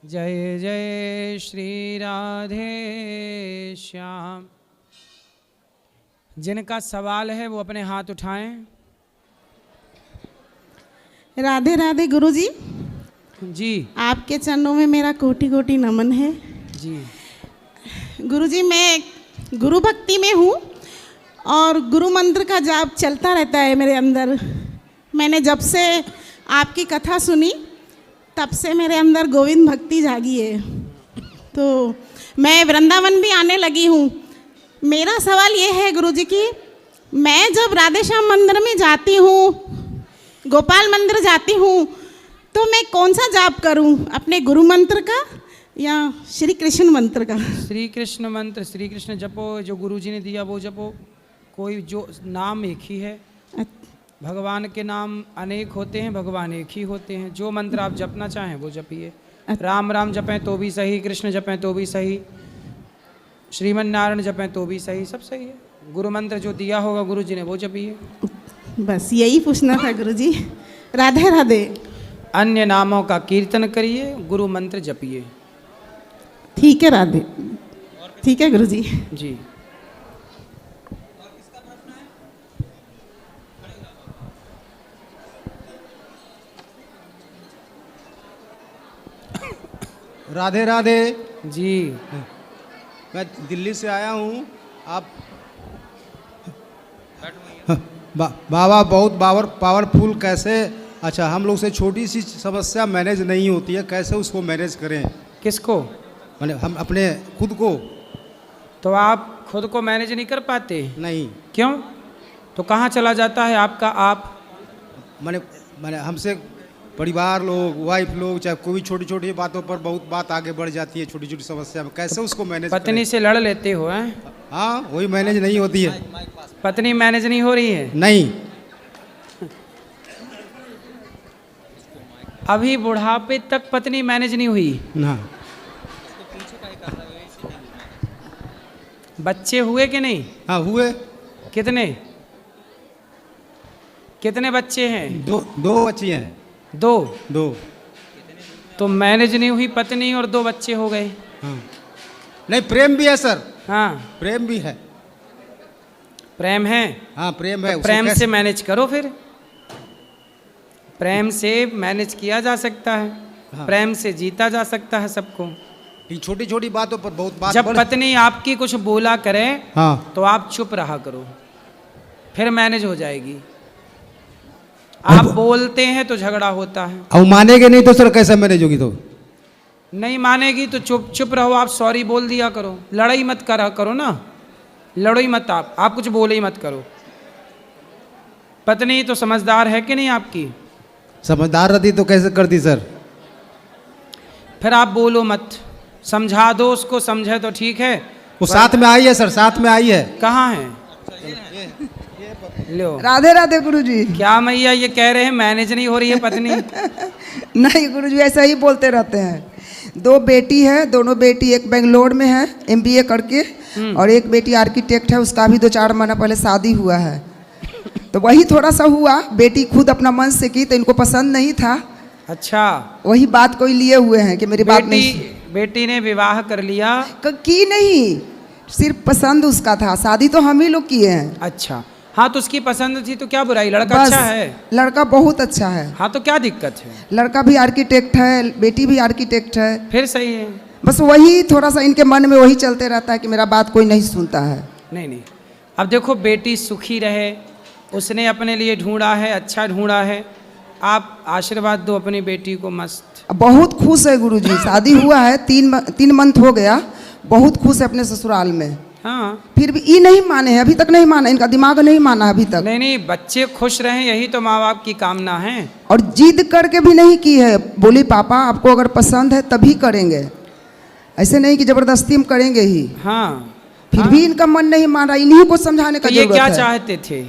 जय जय श्री राधे श्याम। जिनका सवाल है वो अपने हाथ उठाएं। राधे राधे गुरुजी। जी आपके चरणों में मेरा कोटि कोटि नमन है। जी गुरुजी, मैं गुरु भक्ति में हूँ और गुरु मंत्र का जाप चलता रहता है मेरे अंदर। मैंने जब से आपकी कथा सुनी तब से मेरे अंदर गोविंद भक्ति जागी है। तो मैं वृंदावन भी आने लगी हूँ। मेरा सवाल ये है गुरुजी कि मैं जब राधे श्याम मंदिर में जाती हूँ, गोपाल मंदिर जाती हूँ, तो मैं कौन सा जाप करूँ, अपने गुरु मंत्र का या श्री कृष्ण मंत्र का? श्री कृष्ण मंत्र, श्री कृष्ण जपो, जो गुरु जी ने दिया वो जपो। कोई जो नाम एक ही है, भगवान के नाम अनेक होते हैं, भगवान एक ही होते हैं। जो मंत्र आप जपना चाहें वो जपिए। राम राम जपें तो भी सही, कृष्ण जपें तो भी सही, श्रीमन नारायण जपें तो भी सही, सब सही है। गुरु मंत्र जो दिया होगा गुरु जी ने वो जपिए। बस यही पूछना था गुरुजी। राधे राधे। अन्य नामों का कीर्तन करिए, गुरु मंत्र जपिए। ठीक है राधे, ठीक है गुरुजी। जी राधे राधे जी। मैं दिल्ली से आया हूँ। आप बाबा बहुत पावरफुल कैसे? अच्छा, हम लोग से छोटी सी समस्या मैनेज नहीं होती है, कैसे उसको मैनेज करें? किसको? मैंने हम अपने खुद को। तो आप खुद को मैनेज नहीं कर पाते? नहीं। क्यों? तो कहाँ चला जाता है आपका आप? मैंने हमसे परिवार लोग, वाइफ लोग, चाहे कोई छोटी छोटी बातों पर बहुत बात आगे बढ़ जाती है, छोटी छोटी समस्या में कैसे उसको मैनेज पत्नी करें? से लड़ लेते हो हैं? हाँ, वही मैनेज नहीं होती है। पत्नी मैनेज नहीं हो रही है? नहीं। अभी बुढ़ापे तक पत्नी मैनेज नहीं हुई ना। बच्चे हुए कि नहीं? हाँ हुए। कितने कितने बच्चे हैं? दो बच्ची हैं। दो। तो मैनेज नहीं हुई पत्नी और 2 बच्चे हो गए। हाँ। नहीं, प्रेम भी है सर। हाँ, प्रेम भी है। प्रेम है। हाँ प्रेम है। तो प्रेम से मैनेज करो फिर। प्रेम से मैनेज किया जा सकता है। हाँ। प्रेम से जीता जा सकता है सबको। छोटी छोटी बातों पर बहुत बात। जब पत्नी आपकी कुछ बोला करे हाँ, तो आप चुप रहा करो, फिर मैनेज हो जाएगी। आप बोलते हैं तो झगड़ा होता है। अब मानेगे नहीं तो सर कैसे मैनेज होगी? तो नहीं मानेगी तो चुप रहो। आप सॉरी बोल दिया करो, लड़ाई मत करो ना, लड़ो ही मत। आप कुछ बोले ही मत करो। पत्नी तो समझदार है कि नहीं आपकी? समझदार रहती तो कैसे करती सर? फिर आप बोलो मत, समझा दो उसको, समझे तो ठीक है। वो साथ में आई है सर, साथ में आई है। कहाँ है? लो। राधे राधे गुरुजी। क्या मैया ये कह रहे हैं मैनेज नहीं हो रही है पत्नी? नहीं गुरुजी, ऐसा ही बोलते रहते हैं। 2 बेटी है, दोनों बेटी, एक बेंगलोर में है MBA करके, और एक बेटी आर्किटेक्ट है, उसका भी 2-4 महीना पहले शादी हुआ है। तो वही थोड़ा सा हुआ, बेटी खुद अपना मन से की तो इनको पसंद नहीं था। अच्छा, वही बात कोई लिए हुए हैं कि मेरी बात नहीं। बेटी ने विवाह कर लिया? की नहीं, सिर्फ पसंद उसका था, शादी तो हम ही लोग किए हैं। अच्छा, हाँ तो उसकी पसंद थी तो क्या बुराई? लड़का बस, अच्छा है? लड़का बहुत अच्छा है। हाँ तो क्या दिक्कत है? लड़का भी आर्किटेक्ट है, बेटी भी आर्किटेक्ट है। फिर सही है। बस वही थोड़ा सा इनके मन में वही चलते रहता है कि मेरा बात कोई नहीं सुनता है। नहीं, अब देखो बेटी सुखी रहे, उसने अपने लिए ढूंढा है, अच्छा ढूंढा है। आप आशीर्वाद दो अपनी बेटी को मस्त। बहुत खुश है गुरुजी, शादी हुआ है 3 मंथ हो गया, बहुत खुश है अपने ससुराल में। हाँ, फिर भी ये नहीं माने हैं, अभी तक नहीं माना, इनका दिमाग नहीं माना अभी तक। नहीं, बच्चे खुश रहें यही तो माँ बाप की कामना है। और जिद करके भी नहीं की है, बोली पापा आपको अगर पसंद है तभी करेंगे, ऐसे नहीं कि जबरदस्ती हम करेंगे ही। हाँ, फिर भी इनका मन नहीं मान रहा, इन्हीं को समझाने का तो ये जरूरत क्या है। चाहते थे?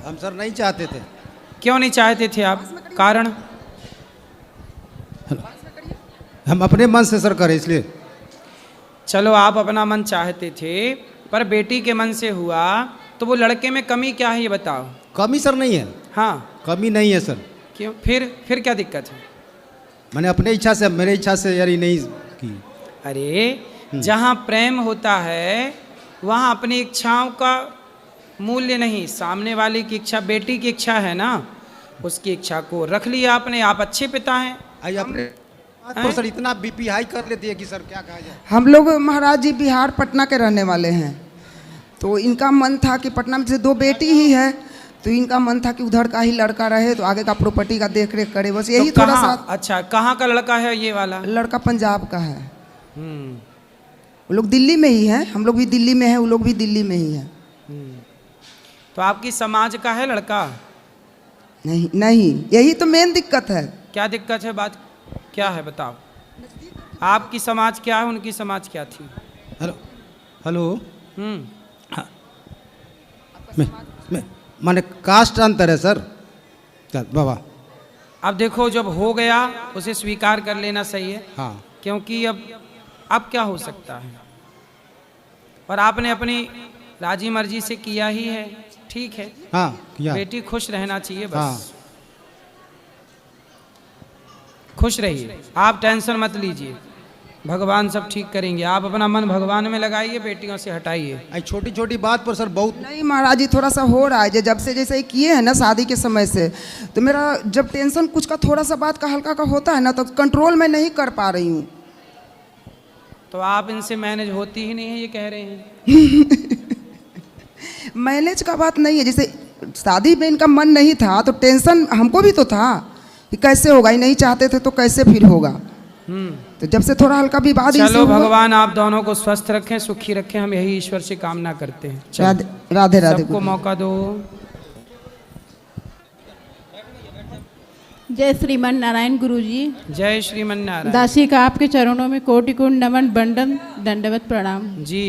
हम सर नहीं चाहते थे। क्यों नहीं चाहते थे आप? कारण? हम अपने मन से सर करें इसलिए। चलो आप अपना मन चाहते थे, पर बेटी के मन से हुआ तो वो लड़के में कमी क्या है ये बताओ। कमी सर नहीं है। हाँ, कमी नहीं है सर। क्यों? फिर क्या दिक्कत है? मैंने अपने इच्छा से, मेरे इच्छा से यार ये नहीं की। अरे जहाँ प्रेम होता है वहाँ अपनी इच्छाओं का मूल्य नहीं, सामने वाले की इच्छा, बेटी की इच्छा है ना, उसकी इच्छा को रख लिया आपने। आप अच्छे पिता हैं। आई अपने तो सर इतना बीपी हाई कर लेती है कि सर क्या कहा जाए। हम लोग महाराज जी बिहार पटना के रहने वाले हैं, तो इनका मन था कि पटना में से 2 बेटी ही है, तो इनका मन था कि उधर का ही लड़का रहे तो आगे का प्रॉपर्टी का देख रेख करे, बस यही तो थोड़ा कहाँ, सा। अच्छा कहाँ का लड़का है ये वाला? लड़का पंजाब का है, हम्म वो लोग दिल्ली में ही हैं, हम लोग भी दिल्ली में हैं, वो लोग भी दिल्ली में ही हैं। तो आपकी समाज का है लड़का? नहीं नहीं, यही तो मेन दिक्कत है। क्या दिक्कत है, बात क्या है बताओ। आपकी समाज क्या है, उनकी समाज क्या थी? हेलो हेलो, हम्म माने कास्ट अंतर है सर क्या बाबा? अब देखो जब हो गया उसे स्वीकार कर लेना सही है, हाँ क्योंकि अब क्या हो सकता है, और आपने अपनी राजी मर्जी से किया ही है, ठीक है। हाँ किया। बेटी खुश रहना चाहिए बस। हाँ खुश रहिए, आप टेंशन मत लीजिए, भगवान सब ठीक करेंगे। आप अपना मन भगवान में लगाइए, बेटियों से हटाइए। छोटी छोटी बात पर सर बहुत नहीं महाराज जी, थोड़ा सा हो रहा है जब से जैसे किए हैं ना शादी के समय से, तो मेरा जब टेंशन कुछ का थोड़ा सा बात का हल्का का होता है ना, तो कंट्रोल में नहीं कर पा रही हूँ। तो आप इनसे मैनेज होती ही नहीं है ये कह रहे हैं? मैनेज का बात नहीं है, जैसे शादी में इनका मन नहीं था तो टेंशन हमको भी तो था कि कैसे होगा, ही नहीं चाहते थे तो कैसे फिर होगा। तो जब से थोड़ा हल्का विवाद चलो भगवान आप दोनों को स्वस्थ रखें, सुखी रखें, हम यही ईश्वर से कामना करते हैं। राधे राधे राधे। सबको मौका दो। जय श्रीमन नारायण गुरुजी। जय श्रीमन नारायण। दासी का आपके चरणों में कोटि कोटि नमन बंदन दंडवत प्रणाम जी।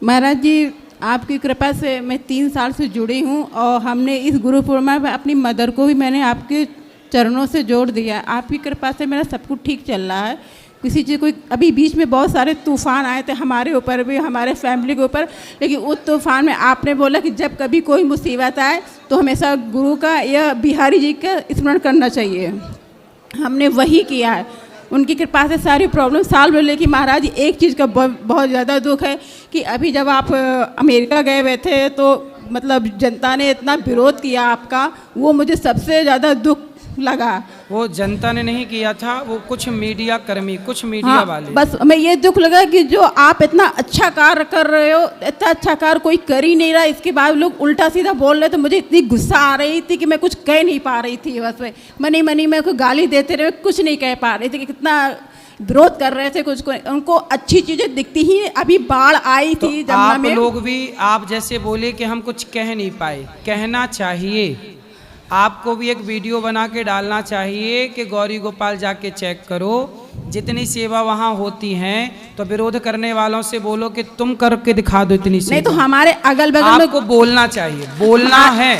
महाराज जी, आपकी कृपा से मैं 3 साल से जुड़ी हूँ और हमने इस गुरु पूर्णिमा में अपनी मदर को भी मैंने आपके चरणों से जोड़ दिया। आपकी कृपा से मेरा सब कुछ ठीक चल रहा है। किसी चीज़ कोई, अभी बीच में बहुत सारे तूफान आए थे हमारे ऊपर भी, हमारे फैमिली के ऊपर, लेकिन उस तूफान में आपने बोला कि जब कभी कोई मुसीबत आए तो हमेशा गुरु का या बिहारी जी का स्मरण करना चाहिए। हमने वही किया है। उनकी कृपा से सारी प्रॉब्लम सॉल्व हो। लेकिन महाराज जी एक चीज़ का बहुत ज़्यादा दुख है कि अभी जब आप अमेरिका गए हुए थे तो मतलब जनता ने इतना विरोध किया आपका, वो मुझे सबसे ज़्यादा दुख लगा। वो जनता ने नहीं किया था, वो कुछ मीडिया कर्मी, कुछ मीडिया वाले। बस हमें ये दुख लगा कि जो आप इतना अच्छा कार्य कर रहे हो, इतना अच्छा कार्य कोई कर ही नहीं रहा, इसके बाद लोग उल्टा सीधा बोल रहे, तो मुझे इतनी गुस्सा आ रही थी कि मैं कुछ कह नहीं पा रही थी। बस में मनी मनी में कोई गाली देते रहे, कुछ नहीं कह पा रही थी कि कितना विरोध कर रहे थे। कुछ को उनको अच्छी चीज़ें दिखती ही। अभी बाढ़ आई तो थी जमुना आप में, लोग भी आप जैसे बोले कि हम कुछ कह नहीं पाए, कहना चाहिए। आपको भी एक वीडियो बना के डालना चाहिए कि गौरी गोपाल जाके चेक करो, जितनी सेवा वहाँ होती हैं, तो विरोध करने वालों से बोलो कि तुम करके दिखा दो इतनी सेवा। नहीं तो हमारे अगल बगल में आपको बोलना चाहिए, बोलना है।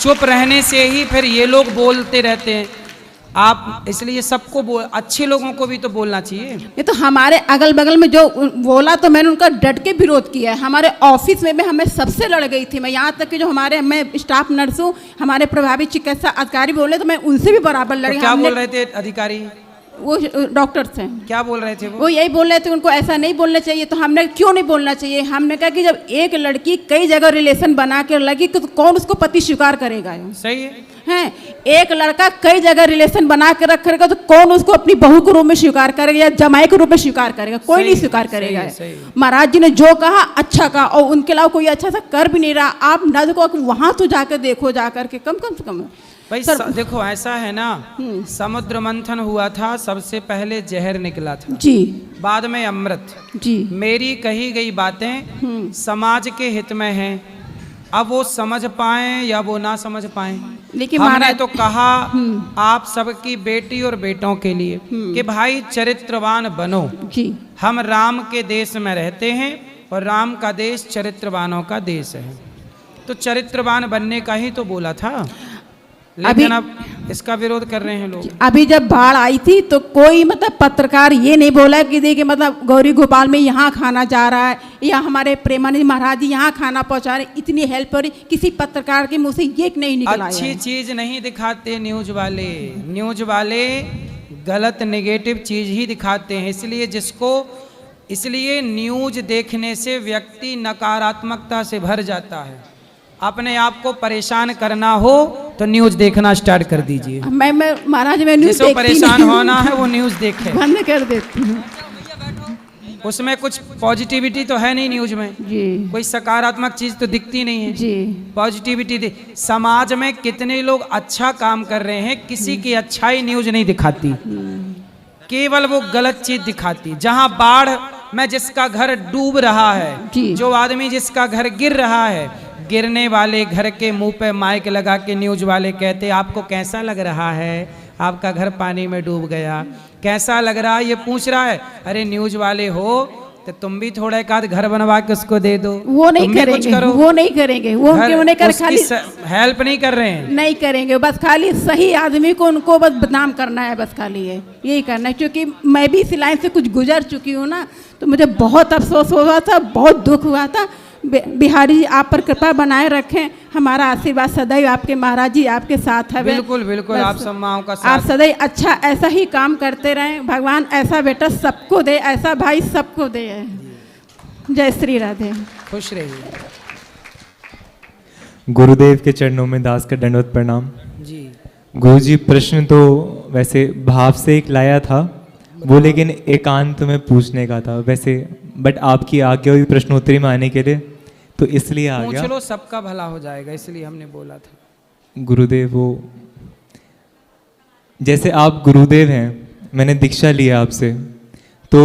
चुप रहने से ही फिर ये लोग बोलते रहते हैं। आप इसलिए सबको अच्छे लोगों को भी तो बोलना चाहिए। ये तो हमारे अगल बगल में जो बोला तो मैंने उनका डट के विरोध किया है। हमारे ऑफिस में हमें सबसे लड़ गई थी मैं, यहाँ तक कि जो हमारे, मैं स्टाफ नर्स हूँ, हमारे प्रभावी चिकित्सा अधिकारी बोले तो मैं उनसे भी बराबर लड़ी। तो क्या बोल रहे थे अधिकारी? वो डॉक्टर थे। क्या बोल रहे थे वो यही बोल रहे थे उनको ऐसा नहीं बोलना चाहिए। तो हमने क्यों नहीं बोलना चाहिए, हमने कहा कि जब एक लड़की कई जगह रिलेशन बना कर लगी तो कौन उसको पति स्वीकार करेगा। सही है हैं, एक लड़का कई जगह रिलेशन बना के रखेगा तो कौन उसको अपनी बहू के रूप में स्वीकार करेगा या जमाई के रूप में स्वीकार करेगा? कोई नहीं स्वीकार करेगा। महाराज जी ने जो कहा अच्छा कहा, और उनके अलावा कोई अच्छा सा कर भी नहीं रहा। आप न देखो, वहां तो जाकर देखो, जाकर के कम से कम भाई देखो ऐसा है ना, समुद्र मंथन हुआ था, सबसे पहले जहर निकला था जी, बाद में अमृत जी। मेरी कही गई बातें समाज के हित में हैं। अब वो समझ पाए या वो ना समझ पाए, लेकिन हमने तो कहा आप सबकी बेटी और बेटों के लिए कि भाई चरित्रवान बनो। जी, हम राम के देश में रहते हैं और राम का देश चरित्रवानों का देश है, तो चरित्रवान बनने का ही तो बोला था। लेकिन अब इसका विरोध कर रहे हैं लोग। अभी जब बाढ़ आई थी तो कोई मतलब पत्रकार ये नहीं बोला कि देखिए मतलब गौरी गोपाल में यहाँ खाना जा रहा है या हमारे प्रेमानंद महाराज जी यहाँ खाना पहुँचा रहे, इतनी हेल्प हो रही, किसी पत्रकार के मुंह से ये नहीं निकला। अच्छी चीज नहीं दिखाते न्यूज वाले। न्यूज वाले गलत नेगेटिव चीज़ ही दिखाते हैं। इसलिए न्यूज देखने से व्यक्ति नकारात्मकता से भर जाता है। अपने आप को परेशान करना हो तो न्यूज देखना स्टार्ट कर दीजिए। मैं महाराज मैं न्यूज़ जिसको देखती परेशान नहीं हूँ। होना है वो न्यूज देखे। बंद कर देती हूँ। उसमें कुछ पॉजिटिविटी तो है नहीं न्यूज में, जी कोई सकारात्मक चीज तो दिखती नहीं है। जी पॉजिटिविटी समाज में कितने लोग अच्छा काम कर रहे हैं, किसी की अच्छाई न्यूज नहीं दिखाती, केवल वो गलत चीज दिखाती। जहां बाढ़ में जिसका घर डूब रहा है, जी। जो आदमी जिसका घर गिर रहा है, गिरने वाले घर के मुंह पे माइक लगा के न्यूज वाले कहते आपको कैसा लग रहा है, आपका घर पानी में डूब गया, कैसा लग रहा है, ये पूछ रहा है। अरे न्यूज वाले हो तो तुम भी थोड़ा एक आध घर बनवा के उसको दे दो। वो नहीं तुम भी कुछ करेंगे, करो। वो नहीं करेंगे, वो उनके होने कर खाली हेल्प नहीं कर रहे हैं, नहीं करेंगे, बस खाली सही आदमी को उनको बस बदनाम करना है, बस खाली है यही करना है। क्योंकि मैं भी इस लाइन से कुछ गुजर चुकी हूँ ना, तो मुझे बहुत अफसोस हुआ था, बहुत दुख हुआ था। बिहारी जी आप पर कृपा बनाए रखें, हमारा आशीर्वाद सदैव आपके महाराज जी आपके साथ है। बिल्कुल बिल्कुल, आप सब माओ का आप साथ। सदैव अच्छा ऐसा ही काम करते रहें, भगवान ऐसा बेटा सबको दे, ऐसा भाई सबको दे। जय श्री राधे। खुश रहिए गुरुदेव के चरणों में दास का दंडवत प्रणाम। जी। गुरुजी प्रश्न तो वैसे भाव से एक लाया था वो, लेकिन एकांत में पूछने का था वैसे, बट आपकी आज्ञा हुई प्रश्नोत्तरी में आने के लिए, तो इसलिए आ पूछ गया। लो, सबका भला हो जाएगा, इसलिए हमने बोला था। गुरुदेव वो जैसे आप गुरुदेव हैं, मैंने दीक्षा लिया आपसे, तो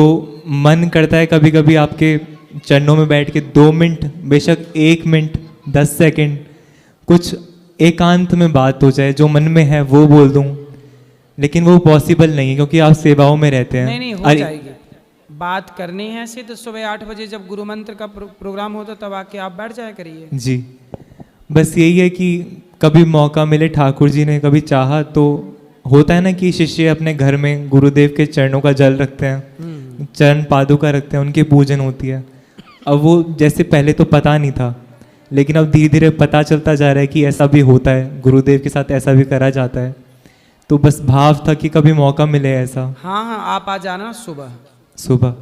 मन करता है कभी कभी आपके चरणों में बैठ के 2 मिनट, बेशक 1 मिनट 10 सेकंड कुछ एकांत में बात हो जाए, जो मन में है वो बोल दूं, लेकिन वो पॉसिबल नहीं है क्योंकि आप सेवाओं में रहते हैं। नहीं हो जाएगी। बात करनी है ऐसे तो सुबह 8 बजे जब गुरु मंत्र का प्रोग्राम होता तब आके आप बैठ जाया करिए। जी, बस यही है कि कभी मौका मिले, ठाकुर जी ने कभी चाहा तो होता है ना कि शिष्य अपने घर में गुरुदेव के चरणों का जल रखते हैं, चरण पादुका रखते हैं, उनकी पूजन होती है। अब वो जैसे पहले तो पता नहीं था, लेकिन अब धीरे धीरे पता चलता जा रहा है कि ऐसा भी होता है, गुरुदेव के साथ ऐसा भी करा जाता है। तो बस भाव था कि कभी मौका मिले ऐसा। हाँ हाँ, आप आ जाना सुबह।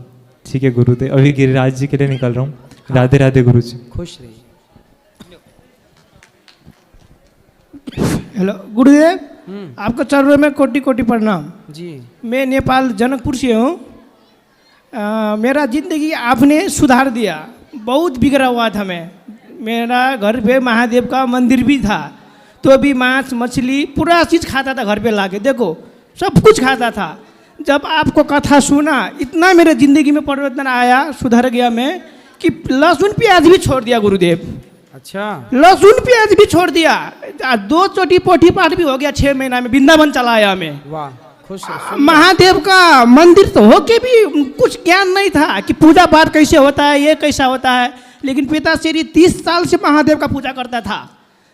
ठीक है गुरुदेव, अभी गिरिराज जी के लिए निकल रहा हूँ। राधे राधे गुरु जी। खुश रहिए। हेलो गुरुदेव, आपको चरणों में कोटि कोटि प्रणाम जी। मैं नेपाल जनकपुर से हूँ। मेरा ज़िंदगी आपने सुधार दिया, बहुत बिगड़ा हुआ था मैं। मेरा घर पे महादेव का मंदिर भी था, तो भी मांस मछली पूरा चीज़ खाता था घर पे लाके, देखो सब कुछ खाता था। जब आपको कथा सुना, इतना मेरे ज़िंदगी में परिवर्तन आया, सुधर गया मैं कि लहसुन प्याज भी छोड़ दिया गुरुदेव। अच्छा, लहसुन प्याज भी छोड़ दिया, 2 चोटी पोठी पाठ भी हो गया 6 महीना में, वृंदावन चला आया मैं। वाह, खुश महादेव का मंदिर तो होके भी कुछ ज्ञान नहीं था कि पूजा पाठ कैसे होता है, ये कैसा होता है। लेकिन पिताश्री 30 साल से महादेव का पूजा करता था।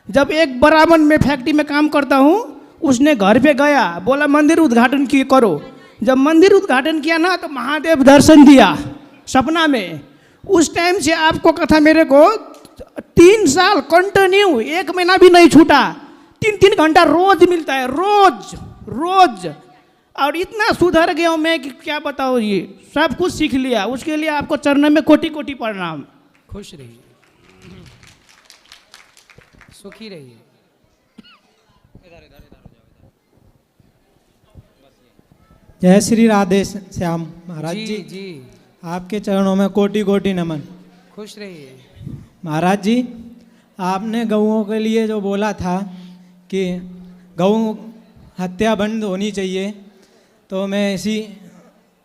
जब एक ब्राह्मण में फैक्ट्री में काम करता हूँ, उसने घर पे गया, बोला मंदिर उद्घाटन किए करो। जब मंदिर उद्घाटन किया ना, तो महादेव दर्शन दिया सपना में। उस टाइम से आपको कथा मेरे को 3 साल कंटिन्यू, 1 महीना भी नहीं छूटा, 3-3 घंटा रोज मिलता है, रोज। और इतना सुधर गया हूँ मैं कि क्या बताओ, ये सब कुछ सीख लिया। उसके लिए आपको चरण में कोटि कोटि प्रणाम। खुश रहिए, सुखी रहिए। जय श्री राधे श्याम महाराज जी। जी, आपके चरणों में कोटि कोटि नमन। खुश रहिए। महाराज जी, आपने गऊओं के लिए जो बोला था कि गऊ हत्या बंद होनी चाहिए, तो मैं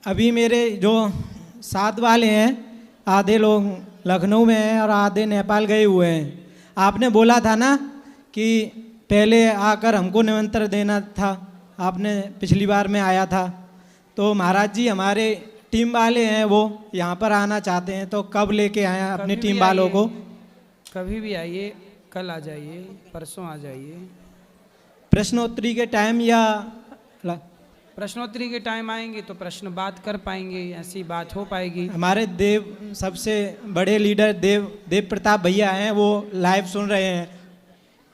अभी मेरे जो साथ वाले हैं, आधे लोग लखनऊ में हैं और आधे नेपाल गए हुए हैं। आपने बोला था ना कि पहले आकर हमको निमंत्रण देना था, आपने पिछली बार में आया था। तो महाराज जी, हमारे टीम वाले हैं वो यहाँ पर आना चाहते हैं, तो कब लेके आए अपनी टीम वालों को? कभी भी आइए, कल आ जाइए, परसों आ जाइए। प्रश्नोत्तरी के टाइम या प्रश्नोत्तरी के टाइम आएंगे तो प्रश्न बात कर पाएंगे, ऐसी बात हो पाएगी। हमारे देव सबसे बड़े लीडर देव प्रताप भैया हैं, वो लाइव सुन रहे हैं,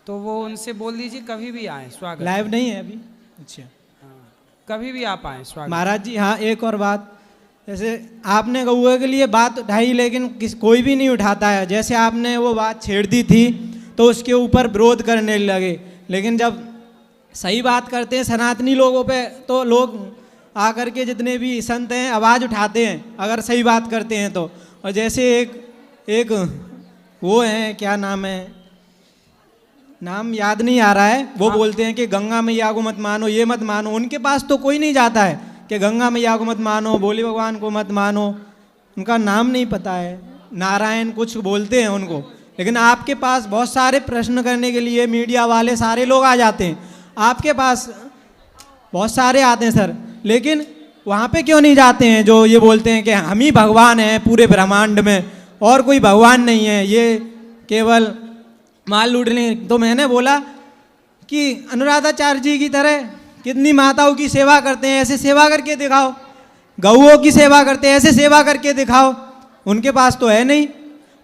तो वो उनसे बोल दीजिए कभी भी आए, स्वागत। लाइव नहीं है अभी? अच्छा, कभी भी आप आए, स्वागत। महाराज जी हाँ, एक और बात, जैसे आपने गौए के लिए बात उठाई लेकिन कोई भी नहीं उठाता है। जैसे आपने वो बात छेड़ दी थी तो उसके ऊपर विरोध करने लगे, लेकिन जब सही बात करते हैं सनातनी लोगों पे तो लोग आकर के जितने भी संत हैं आवाज़ उठाते हैं अगर सही बात करते हैं तो। और जैसे एक वो हैं, क्या नाम है, नाम याद नहीं आ रहा है, वो बोलते हैं कि गंगा मैया को मत मानो, ये मत मानो। उनके पास तो कोई नहीं जाता है कि गंगा मैया को मत मानो, भोले भगवान को मत मानो, उनका नाम नहीं पता है, नारायण कुछ बोलते हैं उनको। लेकिन आपके पास बहुत सारे प्रश्न करने के लिए मीडिया वाले सारे लोग आ जाते हैं, आपके पास बहुत सारे आते हैं सर, लेकिन वहाँ पे क्यों नहीं जाते हैं जो ये बोलते हैं कि हम ही भगवान हैं पूरे ब्रह्मांड में और कोई भगवान नहीं है, ये केवल माल लूटने। तो मैंने बोला कि अनुराधाचार्य जी की तरह कितनी माताओं की सेवा करते हैं, ऐसे सेवा करके दिखाओ, गौओं की सेवा करते हैं ऐसे सेवा करके दिखाओ। उनके पास तो है नहीं।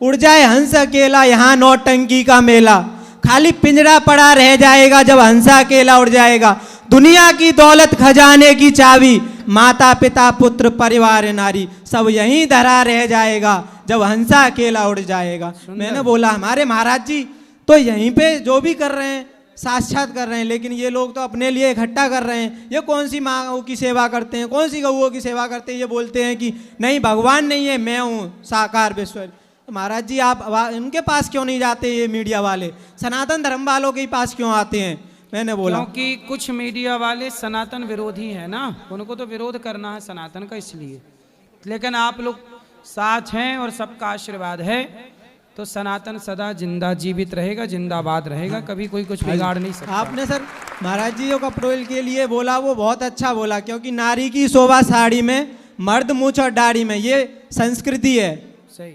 उड़ जाए हंस अकेला यहाँ नौटंकी का मेला, खाली पिंजरा पड़ा रह जाएगा जब हंसा अकेला उड़ जाएगा। दुनिया की दौलत खजाने की चाबी, माता पिता पुत्र परिवार नारी, सब यहीं धरा रह जाएगा जब हंसा अकेला उड़ जाएगा। मैंने बोला हमारे महाराज जी तो यहीं पे जो भी कर रहे हैं साक्षात कर रहे हैं, लेकिन ये लोग तो अपने लिए इकट्ठा कर रहे हैं। ये कौन सी माँ की सेवा करते हैं, कौन सी गौओं की सेवा करते हैं। ये बोलते हैं कि नहीं भगवान नहीं है, मैं हूँ साकार विश्व। तो महाराज जी आप उनके पास क्यों नहीं जाते, ये मीडिया वाले सनातन धर्म वालों के पास क्यों आते हैं। मैंने बोला क्योंकि कुछ मीडिया वाले सनातन विरोधी हैं ना, उनको तो विरोध करना है सनातन का, इसलिए। लेकिन आप लोग साथ हैं और सबका आशीर्वाद है तो सनातन सदा जिंदा जीवित रहेगा, जिंदाबाद रहेगा, कभी कोई कुछ बिगाड़ नहीं सकता। आपने सर महाराज जी को कपड़ोल के लिए बोला, वो बहुत अच्छा बोला, क्योंकि नारी की शोभा साड़ी में, मर्द मूछ और दाढ़ी में, ये संस्कृति है। सही,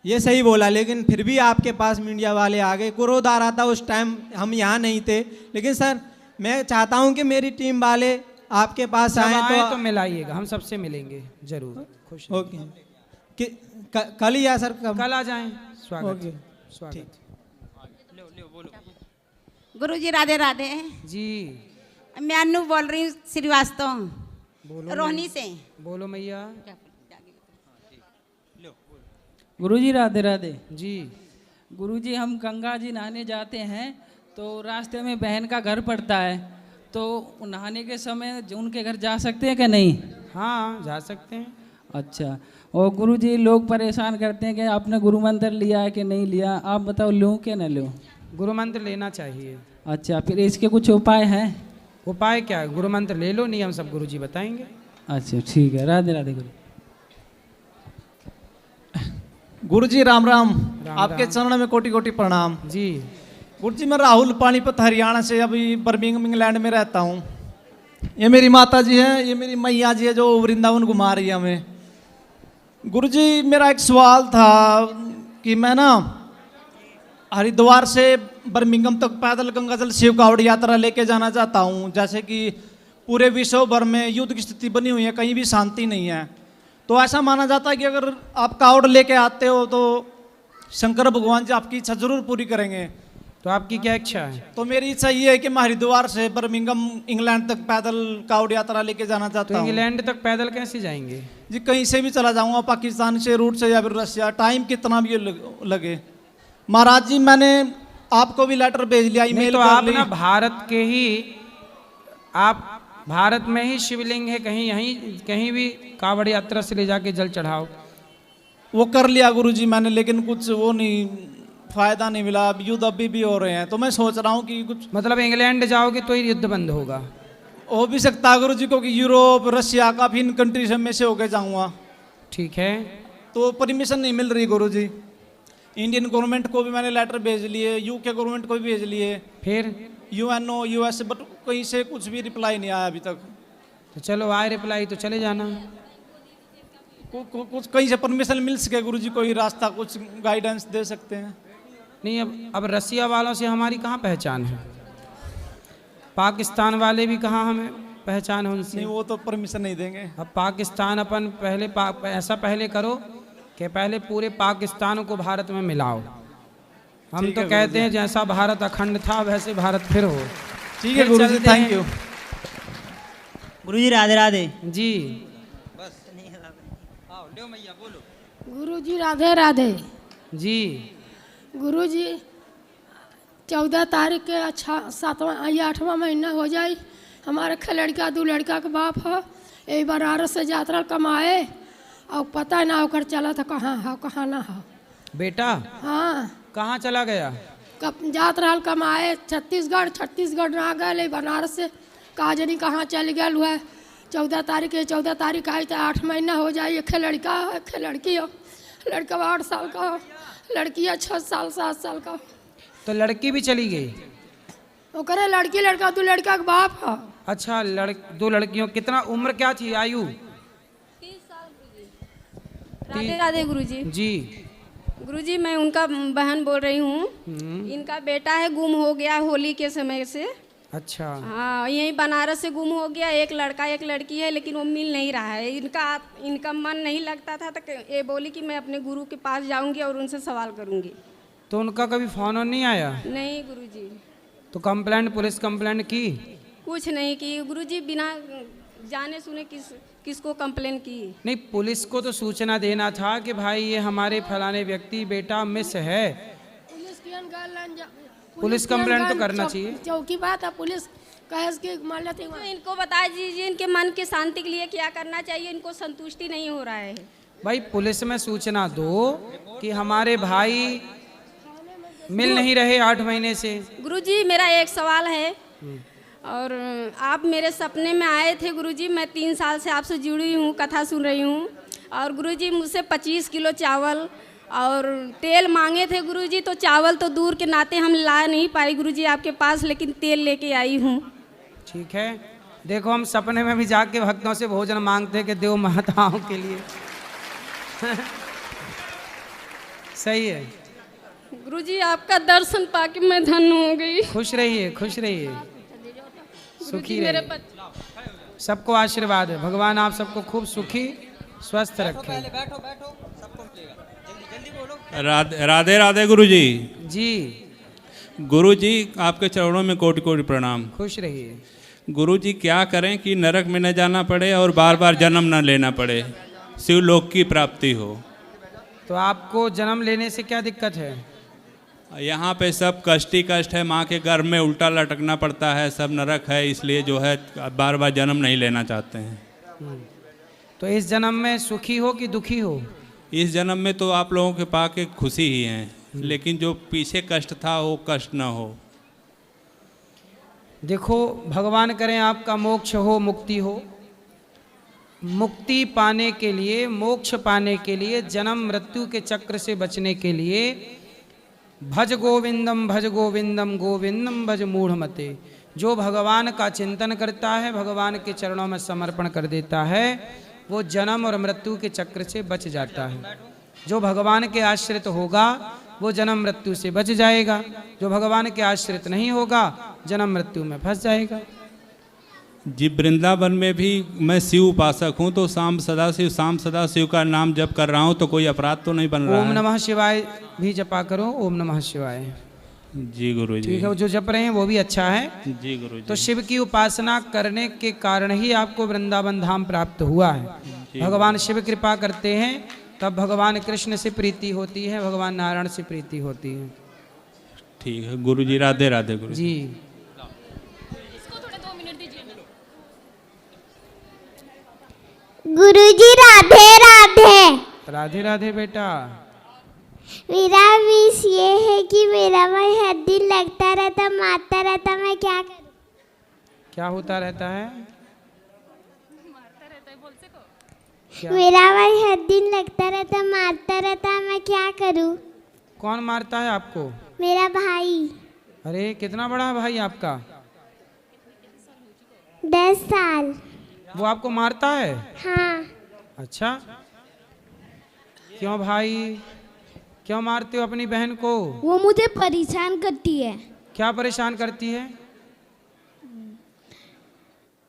ये सही बोला। लेकिन फिर भी आपके पास मीडिया वाले आ गए, क्रोध आ रहा था उस टाइम, हम यहाँ नहीं थे। लेकिन सर मैं चाहता हूँ कि मेरी टीम वाले आपके पास आए तो मिलाइएगा, हम सबसे मिलेंगे जरूर। खुश ओके, कल ही या सर कल आ जाएं। स्वागत, स्वागत। गुरुजी राधे राधे जी। मैं अनु बोल रही हूँ श्रीवास्तव, रोहनी से। बोलो मैया। गुरुजी राधे राधे जी। गुरुजी हम गंगा जी नहाने जाते हैं तो रास्ते में बहन का घर पड़ता है, तो नहाने के समय उनके घर जा सकते हैं कि नहीं। हाँ जा सकते हैं। अच्छा, और गुरुजी लोग परेशान करते हैं कि आपने गुरु मंत्र लिया है कि नहीं लिया, आप बताओ लूँ कि न लूँ। गुरु मंत्र लेना चाहिए। अच्छा, फिर इसके कुछ उपाय हैं। उपाय क्या है, गुरु मंत्र ले लो, नियम सब गुरुजी बताएंगे। अच्छा ठीक है, राधे राधे गुरु। गुरुजी राम राम, आपके चरणों में कोटि कोटि प्रणाम जी। गुरुजी मैं राहुल पानीपत हरियाणा से अभी बर्मिंघम इंग्लैंड में रहता हूँ। ये मेरी माता जी हैं, ये मेरी मैया जी है जो वृंदावन घुमा रही है हमें। गुरुजी मेरा एक सवाल था कि मैं ना हरिद्वार से बर्मिंघम तक पैदल गंगा जल शिव कावड़ यात्रा लेके जाना चाहता हूँ। जैसे कि पूरे विश्व भर में युद्ध की स्थिति बनी हुई है, कहीं भी शांति नहीं है, तो ऐसा माना जाता है कि अगर आप कावड़ लेके आते हो तो शंकर भगवान जी आपकी इच्छा जरूर पूरी करेंगे। तो आपकी क्या इच्छा है? तो मेरी इच्छा ये है कि मैं हरिद्वार से बर्मिंघम इंग्लैंड तक पैदल कावड़ यात्रा लेके जाना चाहता तो हूँ। इंग्लैंड तक पैदल कैसे जाएंगे? जी कहीं से भी चला जाऊंगा, पाकिस्तान से रूट से या फिर रशिया, टाइम कितना भी लगे। महाराज जी मैंने आपको भी लेटर भेज लिया, ईमेल तो कर आप ली। ना भारत के ही, आप भारत में ही शिवलिंग है, कहीं यहीं कहीं भी कावड़ यात्रा से ले जाके जल चढ़ाओ। वो कर लिया गुरुजी मैंने, लेकिन कुछ वो नहीं, फायदा नहीं मिला। अब युद्ध अभी भी हो रहे हैं, तो मैं सोच रहा हूँ कि कुछ मतलब इंग्लैंड जाओगे तो ही युद्ध बंद होगा। हो भी सकता है गुरुजी को कि यूरोप रशिया काफी इन कंट्रीज में से होके जाऊँगा। ठीक है, तो परमिशन नहीं मिल रही गुरुजी। इंडियन गवर्नमेंट को भी मैंने लेटर भेज लिए, यूके गवर्नमेंट को भी भेज लिए, फिर यूएनओ यूएस, बट कहीं से कुछ भी रिप्लाई नहीं आया अभी तक। तो चलो आए रिप्लाई तो चले जाना। कुछ कहीं से परमिशन मिल सके गुरुजी, कोई रास्ता कुछ गाइडेंस दे सकते हैं? नहीं, अब रसिया वालों से हमारी कहाँ पहचान है, पाकिस्तान वाले भी कहाँ हमें पहचान है उनसे। नहीं वो तो परमिशन नहीं देंगे। अब पाकिस्तान अपन पहले ऐसा पहले करो कि पहले पूरे पाकिस्तान को भारत में मिलाओ। हम तो कहते हैं जैसा भारत अखंड था वैसे भारत फिर हो। ठीक है गुरुजी, थैंक यू। गुरुजी राधे राधे। जी गुरुजी राधे राधे। जी गुरुजी 14 तारीख के अच्छा 7वां या 8वां महीना हो जाए। हमारे लड़का 2 लड़का के बाप है। यही बनारस से यात्रा कमाए और पता ना होकर चला था कहाँ है कहाँ ना है। बेटा हाँ कहाँ चला गया? कब यात्रा कमाए छत्तीसगढ़ ना गए बनारस से कहा जनी कहाँ चल गया हुआ है। 14 तारीख आई तो 8 महीना हो जाए। एक लड़का है एक लड़की हो। लड़का 8 साल का हो, लड़की है 6 साल 7 साल का। तो लड़की भी चली गई? वो करे लड़की लड़का 2 लड़का के बाप है। अच्छा 2 लड़कियों, कितना उम्र क्या थी आयु? 30 साल। राधे राधे गुरुजी। जी गुरुजी मैं उनका बहन बोल रही हूँ। इनका बेटा है गुम हो गया होली के समय से। अच्छा हाँ यही बनारस से गुम हो गया। एक लड़का एक लड़की है लेकिन वो मिल नहीं रहा है। इनका मन नहीं लगता था तो ये बोली कि मैं अपने गुरु के पास जाऊंगी और उनसे सवाल करूंगी। तो उनका कभी फोन नहीं आया? नहीं गुरुजी। तो कंप्लेंट, पुलिस कंप्लेंट की? कुछ नहीं की गुरुजी, बिना जाने सुने किसको कंप्लेंट की? नहीं, पुलिस को तो सूचना देना था कि भाई ये हमारे फलाने व्यक्ति बेटा मिस है। पुलिस कंप्लेंट तो करना चाहिए। चौकी बात है पुलिस कहे मान लेते हैं। तो इनको बता दीजिए इनके मन की शांति के लिए क्या करना चाहिए। इनको संतुष्टि नहीं हो रहा है। भाई पुलिस में सूचना दो कि हमारे भाई मिल नहीं रहे 8 महीने से। गुरुजी मेरा एक सवाल है और आप मेरे सपने में आए थे गुरुजी। मैं 3 साल से आपसे जुड़ी हूँ, कथा सुन रही हूँ। और गुरुजी मुझसे 25 किलो चावल और तेल मांगे थे गुरुजी। तो चावल तो दूर के नाते हम ला नहीं पाए गुरुजी आपके पास, लेकिन तेल लेके आई हूँ। ठीक है, देखो हम सपने में भी जाके भक्तों से भोजन मांगते कि देव माताओं के लिए। सही है गुरुजी, आपका दर्शन पाके मैं धन्य हो गई। खुश रहिए, खुश रहिए, सुखी रहिए। सबको आशीर्वाद है, भगवान आप सबको खूब सुखी स्वस्थ रखे। राधे राधे गुरुजी। जी गुरुजी आपके चरणों में कोटि कोटि प्रणाम। खुश रहिए। गुरुजी क्या करें कि नरक में न जाना पड़े और बार बार जन्म न लेना पड़े, शिवलोक की प्राप्ति हो। तो आपको जन्म लेने से क्या दिक्कत है? यहाँ पे सब कष्ट ही कष्ट है। माँ के गर्भ में उल्टा लटकना पड़ता है, सब नरक है, इसलिए जो है बार बार जन्म नहीं लेना चाहते हैं। तो इस जन्म में सुखी हो कि दुखी हो? इस जन्म में तो आप लोगों के पाके खुशी ही हैं, लेकिन जो पीछे कष्ट था वो कष्ट न हो। देखो भगवान करें आपका मोक्ष हो, मुक्ति हो। मुक्ति पाने के लिए, मोक्ष पाने के लिए, जन्म मृत्यु के चक्र से बचने के लिए भज गोविंदम गोविंदम भज मूढ़मते। जो भगवान का चिंतन करता है, भगवान के चरणों में समर्पण कर देता है, वो जन्म और मृत्यु के चक्र से बच जाता है। जो भगवान के आश्रित होगा वो जन्म मृत्यु से बच जाएगा। जो भगवान के आश्रित नहीं होगा जन्म मृत्यु में फंस जाएगा। जी वृंदावन में भी मैं शिव उपासक हूँ, तो शाम सदा शिव का नाम जप कर रहा हूँ, तो कोई अपराध तो नहीं बन रहा है? ओम नमः शिवाय भी जपा करो, ओम नमः शिवाय। जी गुरु जी। ठीक है, जो जप रहे हैं वो भी अच्छा है। जी गुरु जी। तो शिव की उपासना करने के कारण ही आपको वृंदावन धाम प्राप्त हुआ है। भगवान शिव कृपा करते हैं तब भगवान कृष्ण से प्रीति होती है, भगवान नारायण से प्रीति होती है। ठीक है गुरु जी, राधे राधे गुरु जी। गुरुजी राधे राधे। राधे राधे बेटा। मेरा विश ये है कि मेरा भाई हर दिन लगता रहता, मारता रहता, मैं क्या करूं? क्या होता रहता है? मेरा भाई हर दिन लगता रहता, मारता रहता, मैं क्या करूं? कौन मारता है आपको? मेरा भाई। अरे कितना बड़ा है भाई आपका? 10 साल। वो आपको मारता है? हाँ। अच्छा, क्यों भाई, क्यों मारते हो अपनी बहन को? वो मुझे परेशान करती है। क्या परेशान करती है?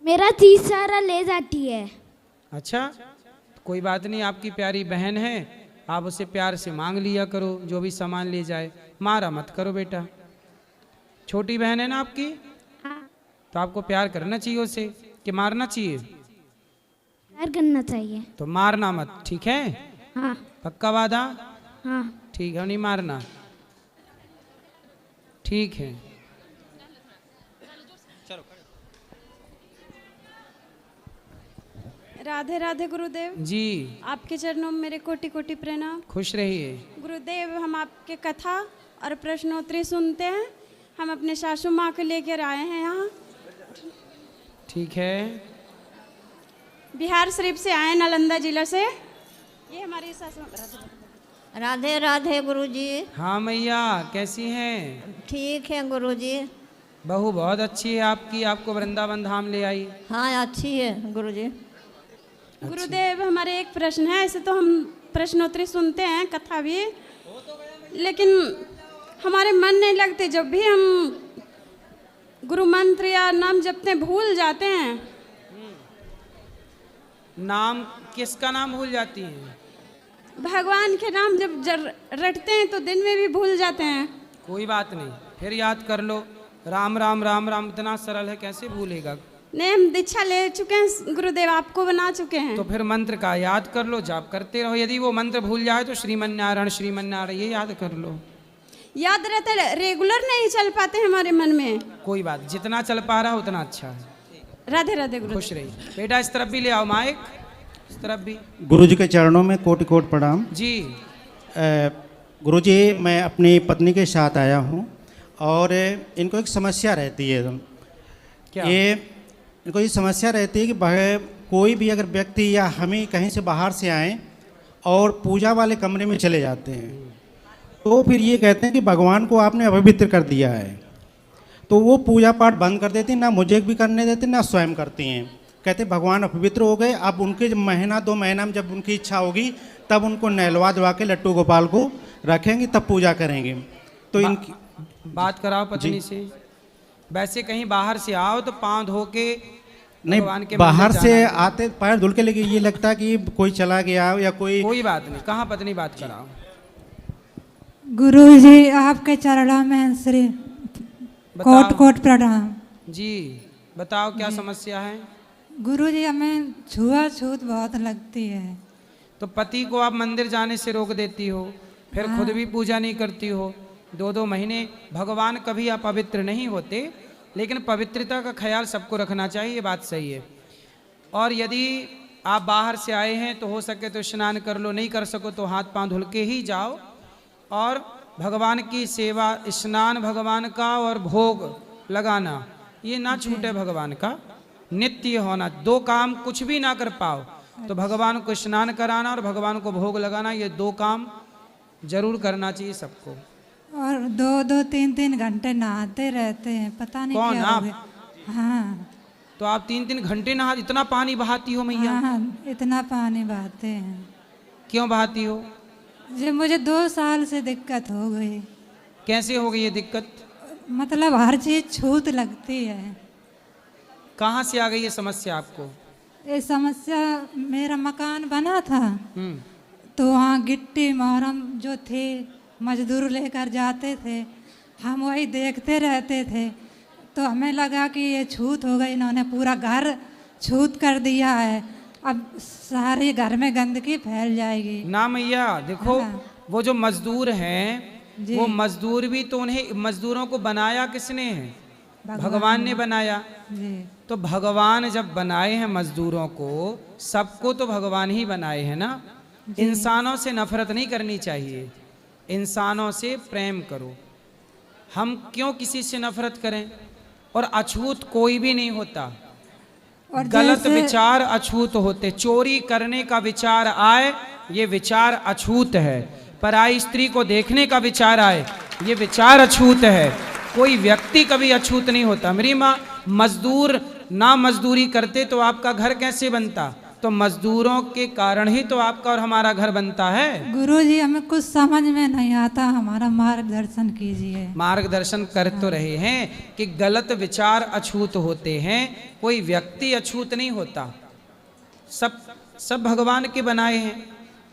मेरा चीज सारा ले जाती है। अच्छा, कोई बात नहीं, आपकी प्यारी बहन है, आप उसे प्यार से मांग लिया करो, जो भी सामान ले जाए। मारा मत करो बेटा, छोटी बहन है ना आपकी, तो आपको प्यार करना चाहिए उसे। कि मारना चाहिए? प्यार करना चाहिए। तो मारना मत, ठीक है? हाँ। पक्का वादा? हाँ। ठीक है, नहीं मारना, ठीक है। राधे राधे गुरुदेव जी। आपके चरणों में मेरे कोटि कोटि प्रणाम। खुश रहिए। गुरुदेव, हम आपके कथा और प्रश्नोत्तरी सुनते हैं। हम अपने सासू माँ को लेकर आए हैं यहाँ। ठीक है। बिहार शरीफ से आए, नालंदा जिला से। ये हमारी सासू माँ। राधे राधे गुरुजी। हाँ मैया, कैसी हैं? ठीक है गुरुजी। बहू बहुत अच्छी है आपकी, आपको वृंदावन धाम ले आई। हाँ अच्छी है गुरुजी। गुरुदेव, हमारे एक प्रश्न है। ऐसे तो हम प्रश्नोत्तरी सुनते हैं, कथा भी, लेकिन हमारे मन नहीं लगते। जब भी हम गुरु मंत्र या नाम जपते हैं, भूल जाते हैं। नाम किसका नाम भूल जाती हैं? भगवान के नाम जब रटते हैं तो दिन में भी भूल जाते हैं। कोई बात नहीं, फिर याद कर लो। राम राम राम राम इतना सरल है, कैसे भूलेगा? नहीं, हम दीक्षा ले चुके हैं गुरुदेव, आपको बना चुके हैं। तो फिर मंत्र का याद कर लो, जाप करते रहो। यदि वो मंत्र भूल जाए तो श्रीमन्नारायण श्रीमन्नारायण ये याद कर लो। याद रहता है, रेगुलर नहीं चल पाते हमारे मन में। कोई बात, जितना चल पा रहा उतना अच्छा है। राधे राधे गुरु। खुश रहिए बेटा। इस तरफ भी ले आओ माइक, इस तरफ भी। गुरुजी के चरणों में कोटि कोटि प्रणाम जी। गुरुजी, मैं अपनी पत्नी के साथ आया हूँ और इनको एक समस्या रहती है। क्या? इनको ये समस्या रहती है कि कोई भी अगर व्यक्ति या हमें कहीं से बाहर से आए और पूजा वाले कमरे में चले जाते हैं, तो फिर ये कहते हैं कि भगवान को आपने अपवित्र कर दिया है। तो वो पूजा पाठ बंद कर देती हैं, ना मुझे भी करने देते, ना स्वयं करती हैं। कहते भगवान अपवित्र हो गए। अब उनके जब महीना 2 महीना में जब उनकी इच्छा होगी तब उनको नहलवा धुआ के लट्टू गोपाल को रखेंगे, तब पूजा करेंगे। तो इनकी बात कराओ पत्नी से। वैसे कहीं बाहर से आओ तो पाँव धो के भगवान के बाहर से आते पैर धुल के, लेकिन ये लगता है कि कोई चला गया या कोई बात नहीं। कहाँ पत्नी, बात कराओ। गुरुजी, आपके चरणों में श्री कोट कोट प्रणाम। जी बताओ, क्या समस्या है? गुरुजी, हमें छुआछूत बहुत लगती है। तो पति को आप मंदिर जाने से रोक देती हो, फिर खुद भी पूजा नहीं करती हो। 2-2 महीने भगवान कभी अपवित्र नहीं होते, लेकिन पवित्रता का ख्याल सबको रखना चाहिए, ये बात सही है। और यदि आप बाहर से आए हैं तो हो सके तो स्नान कर लो, नहीं कर सको तो हाथ पांव धुल के ही जाओ। और भगवान की सेवा, स्नान भगवान का और भोग लगाना ये ना छूटे भगवान का, नित्य होना। 2 काम कुछ भी ना कर पाओ तो भगवान को स्नान कराना और भगवान को भोग लगाना, ये 2 काम जरूर करना चाहिए सबको। और 2-2, 3-3 घंटे नहाते रहते हैं, पता नहीं कौन क्या आप? हो गया। हाँ। तो आप 3-3 घंटे नहा, इतना पानी बहाती हो मैया? हाँ, इतना पानी बहाते हैं। क्यों बहाती हो? जी, मुझे 2 साल से दिक्कत हो गई। कैसे हो गई ये दिक्कत? मतलब हर चीज छूत लगती है। कहाँ से आ गई ये समस्या आपको? ये समस्या, मेरा मकान बना था तो वहाँ गिट्टी मोहरम जो थे मजदूर लेकर जाते थे, हम वही देखते रहते थे। तो हमें लगा कि ये छूत हो गई, इन्होंने पूरा घर छूत कर दिया है, अब सारे घर में गंदगी फैल जाएगी। ना मैया देखो, वो जो मजदूर हैं वो मजदूर भी तो, उन्हें मजदूरों को बनाया किसने है? भगवान ने बनाया। तो भगवान जब बनाए हैं मजदूरों को, सबको तो भगवान ही बनाए हैं ना। इंसानों से नफरत नहीं करनी चाहिए, इंसानों से प्रेम करो। हम क्यों किसी से नफरत करें? और अछूत कोई भी नहीं होता, और गलत विचार अछूत होते। चोरी करने का विचार आए, ये विचार अछूत है। पराई स्त्री को देखने का विचार आए, ये विचार अछूत है। कोई व्यक्ति कभी अछूत नहीं होता। मेरी माँ, मजदूर ना मजदूरी करते तो आपका घर कैसे बनता? तो मजदूरों के कारण ही तो आपका और हमारा घर बनता है। गुरुजी, हमें कुछ समझ में नहीं आता, हमारा मार्गदर्शन कीजिए। मार्गदर्शन कर तो रहे हैं कि गलत विचार अछूत होते हैं, कोई व्यक्ति अछूत नहीं होता। सब भगवान के बनाए हैं।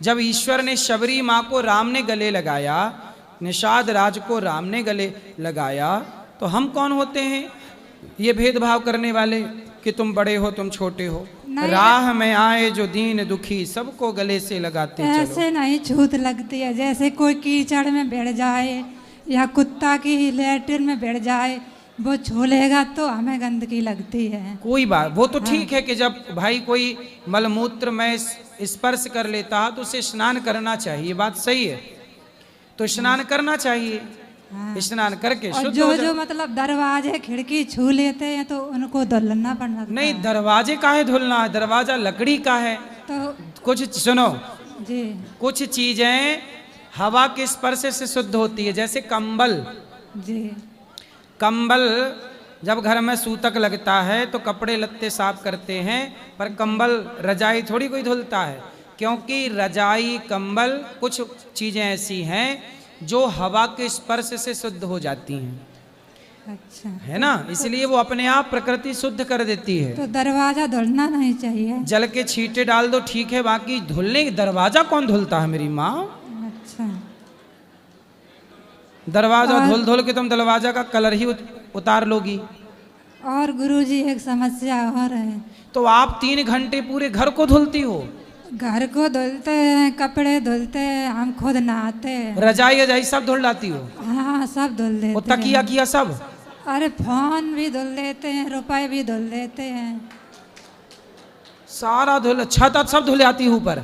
जब ईश्वर ने शबरी माँ को राम ने गले लगाया, निषाद राज को राम ने गले लगाया, तो हम कौन होते हैं ये भेदभाव करने वाले? कि तुम बड़े हो तुम छोटे हो। नहीं। राह में आए जो दीन दुखी सबको गले से लगाते चलो। ऐसे नहीं छूत लगती है, जैसे कोई कीचड़ में बैठ जाए या कुत्ता की लेटरिन में बैठ जाए, वो छू लेगा तो हमें गंदगी लगती है। कोई बात, वो तो ठीक है कि जब भाई कोई मलमूत्र में स्पर्श कर लेता है तो उसे स्नान करना चाहिए, बात सही है, तो स्नान करना चाहिए। स्नान करके और शुद्ध जो हो जा- जो मतलब दरवाजे खिड़की छू लेते हैं तो उनको धुलना पड़ना। नहीं, दरवाजे काहे धुलना है, दरवाजा लकड़ी का है। तो कुछ सुनो, जी कुछ चीजें हवा के स्पर्श से शुद्ध होती है, जैसे कंबल। जी कंबल जब घर में सूतक लगता है तो कपड़े लत्ते साफ करते हैं, पर कंबल रजाई थोड़ी कोई धुलता है, क्योंकि रजाई कंबल कुछ चीजें ऐसी हैं जो हवा के स्पर्श से शुद्ध हो जाती हैं, अच्छा है ना, इसलिए वो अपने आप प्रकृति शुद्ध कर देती है। तो दरवाजा धुलना नहीं चाहिए। जल के छींटे डाल दो ठीक है, बाकी धुलने दरवाजा कौन धुलता है मेरी माँ? अच्छा दरवाजा धुल धुल के तुम दरवाजा का कलर ही उतार लोगी। और गुरुजी एक समस्या और है। तो आप 3 घंटे पूरे घर को धुलती हो? घर को धुलते हैं, कपड़े धुलते हैं, हम खुद नहाते हैं, रजाई रजाई सब धुल लाती हो? हाँ सब धुल देते वो तकिया हैं। किया सब? अरे फोन भी धुल देते हैं, रुपए भी धुल देते हैं। सारा धुल, छत सब धुल आती है ऊपर?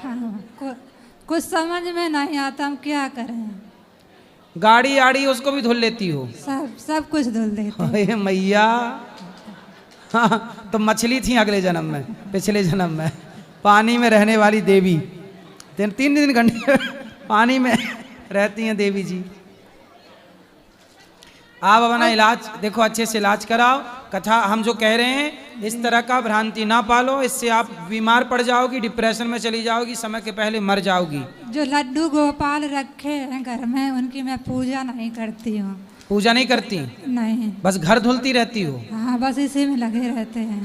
हाँ, कुछ समझ में नहीं आता, हम क्या करें। गाड़ी आड़ी उसको भी धुल लेती हो? सब कुछ धुल देते हैं। अरे मैया, हाँ, तो मछली थी अगले जन्म में, पिछले जन्म में, पानी में रहने वाली देवी, 3 घंटे पानी में रहती हैं देवी जी। आप अपना इलाज देखो, अच्छे से इलाज कराओ। कथा हम जो कह रहे हैं इस तरह का भ्रांति ना पालो, इससे आप बीमार पड़ जाओगी, डिप्रेशन में चली जाओगी, समय के पहले मर जाओगी। जो लड्डू गोपाल रखे हैं घर में, उनकी मैं पूजा नहीं करती हूँ। पूजा नहीं करती? नहीं, बस घर धुलती रहती हो? हाँ बस इसी में लगे रहते हैं।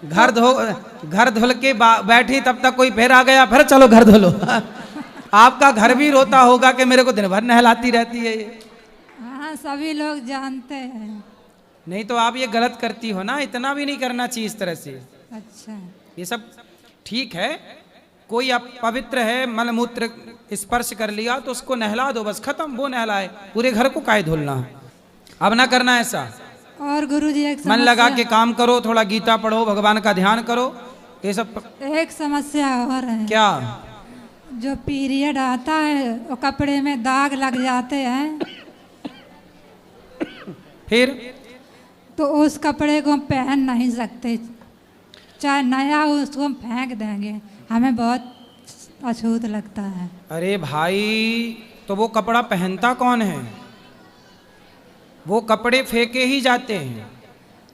घर धुल के बैठी तब तक कोई फिर आ गया, फिर चलो घर धुलो। आपका घर भी रोता होगा कि मेरे को दिन भर नहलाती रहती है ये। हाँ सभी लोग जानते हैं। नहीं तो आप ये गलत करती हो ना, इतना भी नहीं करना चाहिए इस तरह से। अच्छा ये सब ठीक है, कोई आप पवित्र है, मलमूत्र स्पर्श कर लिया तो उसको नहला दो, बस खत्म, वो नहलाए, पूरे घर को काहे धुलना है। अब ना करना ऐसा। और गुरुजी एक मन लगा के काम करो, थोड़ा गीता पढ़ो, भगवान का ध्यान करो, ये सब। एक समस्या और है। क्या? जो पीरियड आता है वो कपड़े में दाग लग जाते हैं, फिर तो उस कपड़े को हम पहन नहीं सकते, चाहे नया हो उसको हम फेंक देंगे, हमें बहुत अछूत लगता है। अरे भाई, तो वो कपड़ा पहनता कौन है? वो कपड़े फेंके ही जाते हैं।